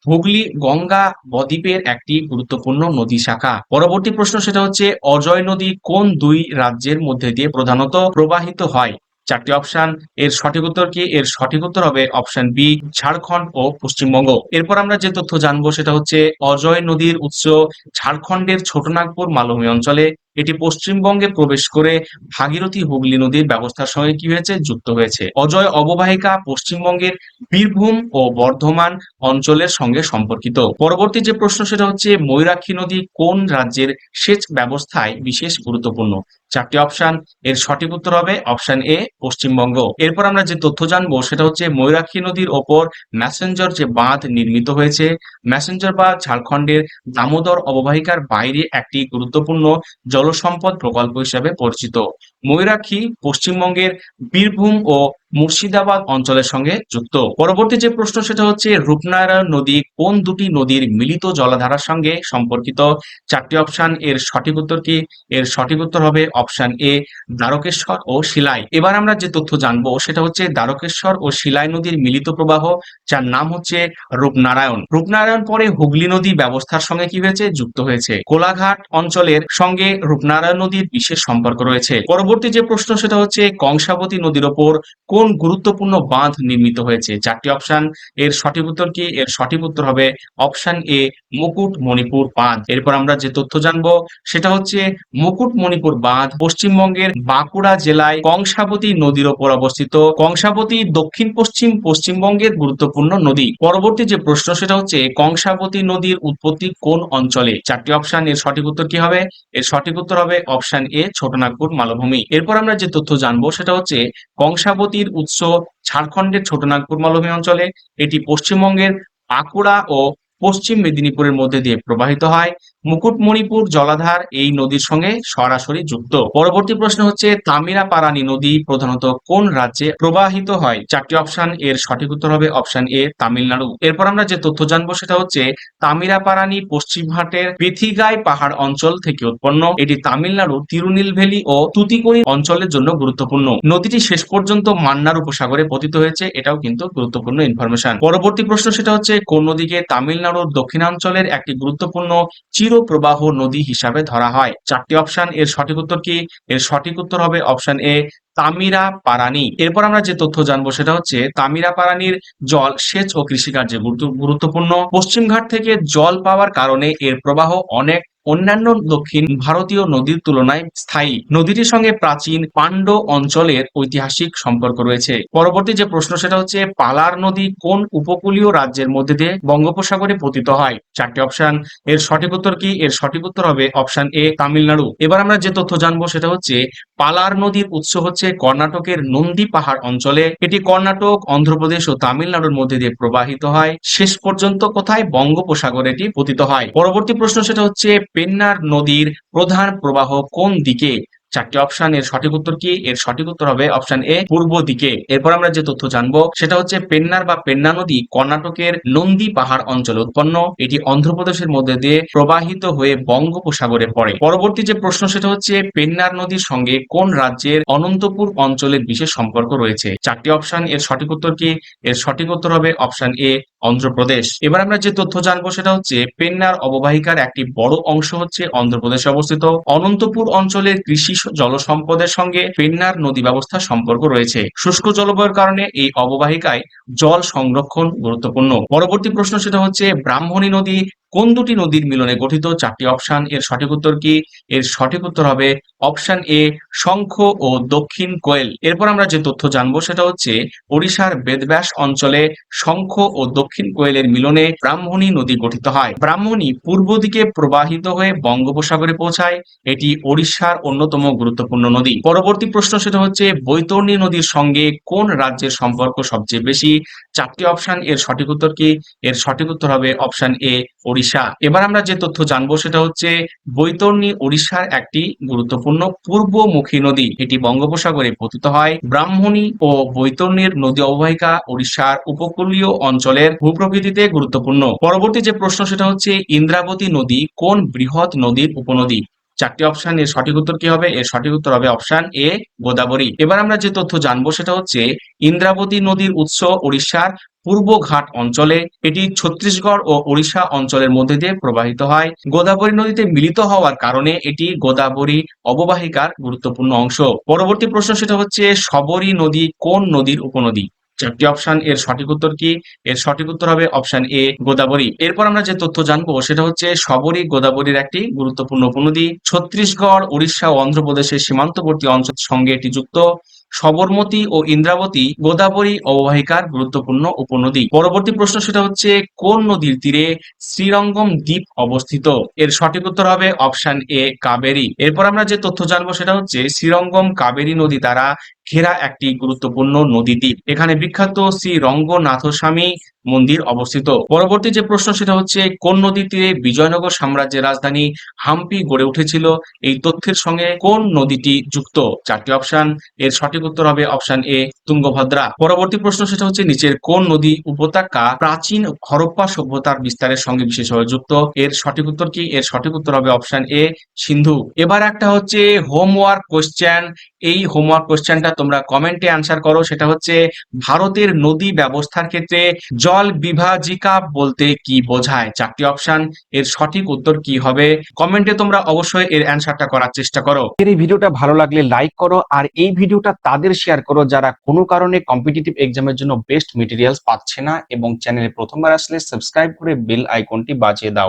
হুগলি গঙ্গা বদ্বীপের একটি গুরুত্বপূর্ণ নদী শাখা। পরবর্তী প্রশ্ন সেটা হচ্ছে অজয় নদী কোন দুই রাজ্যের মধ্যে দিয়ে প্রধানত প্রবাহিত হয়? চারটি অপশন, এর সঠিক উত্তর কি? এর সঠিক উত্তর হবে অপশন বি ঝাড়খণ্ড ও পশ্চিমবঙ্গ। এরপর আমরা যে তথ্য জানবো সেটা হচ্ছে অজয় নদীর উৎস ঝাড়খণ্ডের ছোটনাগপুর মালভূমি অঞ্চলে। এটি পশ্চিমবঙ্গে প্রবেশ করে ভাগীরথী হুগলি নদীর ব্যবস্থার সঙ্গে কি হয়েছে? যুক্ত হয়েছে। অজয় অববাহিকা পশ্চিমবঙ্গের বীরভূম ও বর্ধমান অঞ্চলের সঙ্গে সম্পর্কিত। পরবর্তী যে প্রশ্ন সেটা হচ্ছে ময়ূরাক্ষী নদী কোন রাজ্যের সেচ ব্যবস্থায় বিশেষ গুরুত্বপূর্ণ? চারটি অপশন, এর সঠিক উত্তর হবে অপশন এ পশ্চিমবঙ্গ। এরপর আমরা যে তথ্য জানবো সেটা হচ্ছে ময়ূরাক্ষী নদীর ওপর ম্যাসেঞ্জার যে বাঁধ নির্মিত হয়েছে, ম্যাসেঞ্জার বাঁধ ঝাড়খণ্ডের দামোদর অববাহিকার বাইরে একটি গুরুত্বপূর্ণ জলসম্পদ প্রকল্প হিসেবে পরিচিত। ময়ূরাক্ষী পশ্চিমবঙ্গের বীরভূম ও মুর্শিদাবাদ অঞ্চলের সঙ্গে যুক্ত। পরবর্তী যে প্রশ্ন সেটা হচ্ছে রূপনারায়ণ নদী কোন দুটি নদীর মিলিত জলাধারার সঙ্গে সম্পর্কিত? চারটি অপশন, এর সঠিক উত্তর কি? এর সঠিক উত্তর হবে অপশন এ দ্বারকেশ্বর ও শিলাই। এবার আমরা যে তথ্য জানবো সেটা হচ্ছে দ্বারকেশ্বর ও শিলাই নদীর মিলিত প্রবাহ, যার নাম হচ্ছে রূপনারায়ণ। রূপনারায়ণ পরে হুগলি নদী ব্যবস্থার সঙ্গে কি হয়েছে? যুক্ত হয়েছে। কোলাঘাট অঞ্চলের সঙ্গে রূপনারায়ণ নদীর বিশেষ সম্পর্ক রয়েছে। পরবর্তী যে প্রশ্ন সেটা হচ্ছে কংসাবতী নদীর ওপর কোন গুরুত্বপূর্ণ বাঁধ নির্মিত হয়েছে? চারটি অপশন, এর সঠিক উত্তর কি? এর সঠিক উত্তর হবে অপশন এ মুকুটমণিপুর বাঁধ। এরপর আমরা যে তথ্য জানবো সেটা হচ্ছে মুকুটমণিপুর বাঁধ পশ্চিমবঙ্গের বাঁকুড়া জেলায় কংসাবতী নদীর ওপর অবস্থিত। কংসাবতী দক্ষিণ পশ্চিম পশ্চিমবঙ্গের গুরুত্বপূর্ণ নদী। পরবর্তী যে প্রশ্ন সেটা হচ্ছে কংসাবতী নদীর উৎপত্তি কোন অঞ্চলে? চারটি অপশন, এর সঠিক উত্তর কি হবে? এর সঠিক উত্তর হবে অপশন এ ছোটনাগপুর মালভূমি। এরপর আমরা যে তথ্য জানবো সেটা হচ্ছে কংসাবতীর উৎস ঝাড়খণ্ডের ছোটনাগপুর মালভূমি অঞ্চলে। এটি পশ্চিমবঙ্গের বাঁকুড়া ও পশ্চিম মেদিনীপুরের মধ্যে দিয়ে প্রবাহিত হয়। মুকুটমণিপুর জলাধার এই নদীর সঙ্গে সরাসরি যুক্ত। পরবর্তী প্রশ্ন হচ্ছে তামিরাপারানি নদী প্রধানত কোন রাজ্যে প্রবাহিত হয়? চারটি অপশন, এর সঠিক উত্তর হবে অপশন এ তামিলনাড়ু। এরপর আমরা যে তথ্য জানবো সেটা হচ্ছে তামিরাপারানি পশ্চিমঘাটের পেথিগাই পাহাড় অঞ্চল থেকে উৎপন্ন। এটি তামিলনাড়ুর তিরুনেলভেলি ও তুতিকোরিন অঞ্চলের জন্য গুরুত্বপূর্ণ। নদীটি শেষ পর্যন্ত মান্নার উপসাগরে পতিত হয়েছে, এটাও কিন্তু গুরুত্বপূর্ণ ইনফরমেশন। পরবর্তী প্রশ্ন সেটা হচ্ছে কোন নদীকে তামিলনাড়ুর দক্ষিণাঞ্চলের একটি গুরুত্বপূর্ণ চিরপ্রবাহ নদী হিসাবে ধরা হয়? চারটি অপশন, এর সঠিক উত্তর কি? এর সঠিক উত্তর হবে অপশন এ তামিরাপারানি। এরপর আমরা যে তথ্য জানবো সেটা হচ্ছে তামিরাপারানির জল সেচ ও কৃষিকার্যে গুরুত্বপূর্ণ। পশ্চিমঘাট থেকে জল পাওয়ার কারণে এর প্রবাহ অনেক অন্যান্য দক্ষিণ ভারতীয় নদীর তুলনায় স্থায়ী। নদীটির সঙ্গে প্রাচীন পান্ড অঞ্চলের ঐতিহাসিক সম্পর্ক রয়েছে। পরবর্তী যে প্রশ্ন সেটা হচ্ছে পালার নদী কোন উপকূলীয় রাজ্যের মধ্যে দিয়ে বঙ্গোপসাগরে পতিত হয়? চারটি অপশন, এর সঠিক উত্তর কি? এর সঠিক উত্তর হবে অপশন এ তামিলনাড়ু। এবার আমরা যে তথ্য জানবো সেটা হচ্ছে পালার নদীর উৎস হচ্ছে কর্ণাটকের নন্দী পাহাড় অঞ্চলে। এটি কর্ণাটক, অন্ধ্রপ্রদেশ ও তামিলনাড়ুর মধ্যে দিয়ে প্রবাহিত হয়। শেষ পর্যন্ত কোথায়? বঙ্গোপসাগরে এটি পতিত হয়। পরবর্তী প্রশ্ন সেটা হচ্ছে পেন্নার নদীর প্রধান প্রবাহ কোন দিকে? চারটি অপশন, এর সঠিক উত্তর কি? এর সঠিক উত্তর হবে অপশন এ, পূর্ব দিকে। এরপর আমরা যে তথ্য জানবো সেটা হচ্ছে পেন্নার বা পেন্না নদী কর্ণাটকের নন্দী পাহাড় অঞ্চলে উৎপন্ন। এটি অন্ধ্রপ্রদেশের মধ্যে দিয়ে প্রবাহিত হয়ে বঙ্গোপসাগরে পড়ে। পরবর্তী যে প্রশ্ন সেটা হচ্ছে পেন্নার নদীর সঙ্গে কোন রাজ্যের অনন্তপুর অঞ্চলের বিশেষ সম্পর্ক রয়েছে? চারটি অপশন, এর সঠিক উত্তর কি? এর সঠিক উত্তর হবে অপশন এ, অন্ধ্রপ্রদেশ। এবার আমরা যে তথ্য জানবো সেটা হচ্ছে পেন্নার অববাহিকার একটি বড় অংশ হচ্ছে অন্ধ্রপ্রদেশে অবস্থিত। অনন্তপুর অঞ্চলের কৃষি জলসম্পদের সঙ্গে পেন্নার নদী ব্যবস্থার সম্পর্ক রয়েছে। শুষ্ক জলবায়ুর কারণে এই অববাহিকায় জল সংরক্ষণ গুরুত্বপূর্ণ। পরবর্তী প্রশ্ন সেটা হচ্ছে ব্রাহ্মণী নদী কোন দুটি নদীর মিলনে গঠিত? চারটি অপশন, এর সঠিক উত্তর কি? এর সঠিক উত্তর হবে অপশন এ, শঙ্খ ও দক্ষিণ কোয়েল। এরপর আমরা যে তথ্য জানবো সেটা হচ্ছে ওড়িশার বেদব্যাস অঞ্চলে শঙ্খ ও দক্ষিণ কোয়েলের মিলনে ব্রাহ্মণী নদী গঠিত হয়। ব্রাহ্মণী পূর্ব দিকে প্রবাহিত হয়ে বঙ্গোপসাগরে পৌঁছায়। এটি ওড়িশার অন্যতম গুরুত্বপূর্ণ নদী। পরবর্তী প্রশ্ন সেটা হচ্ছে বৈতরণী নদীর সঙ্গে কোন রাজ্যের সম্পর্ক সবচেয়ে বেশি? চারটি অপশন, এর সঠিক উত্তর কি? এর সঠিক উত্তর হবে অপশন এ, ওড়িশা। এবার আমরা যে তথ্য জানবো সেটা হচ্ছে বৈতরণী ওড়িশার একটি গুরুত্বপূর্ণ পূর্বমুখী নদী। এটি বঙ্গোপসাগরে পতিত হয়। ব্রাহ্মণী ও বৈতরণীর নদী অববাহিকা ওড়িশার উপকূলীয় অঞ্চলের ভূপ্রকৃতিতে গুরুত্বপূর্ণ। পরবর্তী যে প্রশ্ন সেটা হচ্ছে ইন্দ্রাবতী নদী কোন বৃহৎ নদীর উপনদী? চারটি অপশন, এর সঠিক উত্তর কি হবে? এর সঠিক উত্তর হবে অপশন এ, গোদাবরী। এবার আমরা যে তথ্য জানবো সেটা হচ্ছে ইন্দ্রাবতী নদীর উৎস ওড়িশার পূর্বঘাট অঞ্চলে। এটি ছত্তিশগড় ও ওড়িশা অঞ্চলের মধ্যে দিয়ে প্রবাহিত হয়। গোদাবরী নদীতে মিলিত হওয়ার কারণে এটি গোদাবরী অববাহিকার গুরুত্বপূর্ণ অংশ। পরবর্তী প্রশ্ন সেটা হচ্ছে শবরী নদী কোন নদীর উপনদী? চারটি অপশন, এর সঠিক উত্তর কি? এর সঠিক উত্তর হবে অপশন এ, গোদাবরী। এরপর আমরা যে তথ্য জানবো সেটা হচ্ছে শবরী গোদাবরীর একটি গুরুত্বপূর্ণ উপনদী। ছত্তিশগড়, উড়িষ্যা ও অন্ধ্রপ্রদেশের সীমান্তবর্তী অঞ্চলের সঙ্গে এটি যুক্ত। সবরমতী ও ইন্দ্রাবতী গোদাবরী অববাহিকার গুরুত্বপূর্ণ উপনদী। পরবর্তী প্রশ্ন সেটা হচ্ছে কোন নদীর তীরে শ্রীরঙ্গম দ্বীপ অবস্থিত? এর সঠিক উত্তর হবে অপশন এ, কাবেরী। এরপর আমরা যে তথ্য জানবো সেটা হচ্ছে শ্রীরঙ্গম কাবেরী নদী দ্বারা ঘেরা একটি গুরুত্বপূর্ণ নদী দ্বীপ। এখানে বিখ্যাত শ্রী রঙ্গনাথস্বামী মন্দির অবস্থিত। পরবর্তী যে প্রশ্ন সেটা হচ্ছে কোন নদীর তীরে বিজয়নগর সাম্রাজ্যের রাজধানী হাম্পি গড়ে উঠেছিল? এই তথ্যের সঙ্গে কোন নদীটি যুক্ত? চারটি অপশন, এর সঠিক উত্তর হবে অপশন এ, তুঙ্গভদ্রা। পরবর্তী প্রশ্ন সেটা হচ্ছে নিচের কোন নদী উপত্যকা প্রাচীন হরপ্পা সভ্যতার বিস্তারের সঙ্গে বিশেষভাবে যুক্ত? এর সঠিক উত্তর কি? এর সঠিক উত্তর হবে অপশন এ, সিন্ধু। এবার একটা হচ্ছে হোমওয়ার্ক কোশ্চেন। এই হোমওয়ার্ক কোশ্চেনটা তোমরা কমেন্টে আনসার করো। সেটা হচ্ছে ভারতের নদী ব্যবস্থার ক্ষেত্রে জল বিভাজিকা বলতে কি বোঝায়? চারটি অপশন, এর সঠিক উত্তর কি হবে? কমেন্টে তোমরা অবশ্যই এর অ্যান্সারটা করার চেষ্টা করো। এই ভিডিওটা ভালো লাগলে লাইক করো আর এই ভিডিওটা তাদের শেয়ার করো যারা কোনো কারণে কম্পিটিটিভ এক্সামের জন্য বেস্ট মেটেরিয়ালস পাচ্ছে না এবং চ্যানেলে প্রথমবার আসলে সাবস্ক্রাইব করে বেল আইকনটি বাজিয়ে দাও।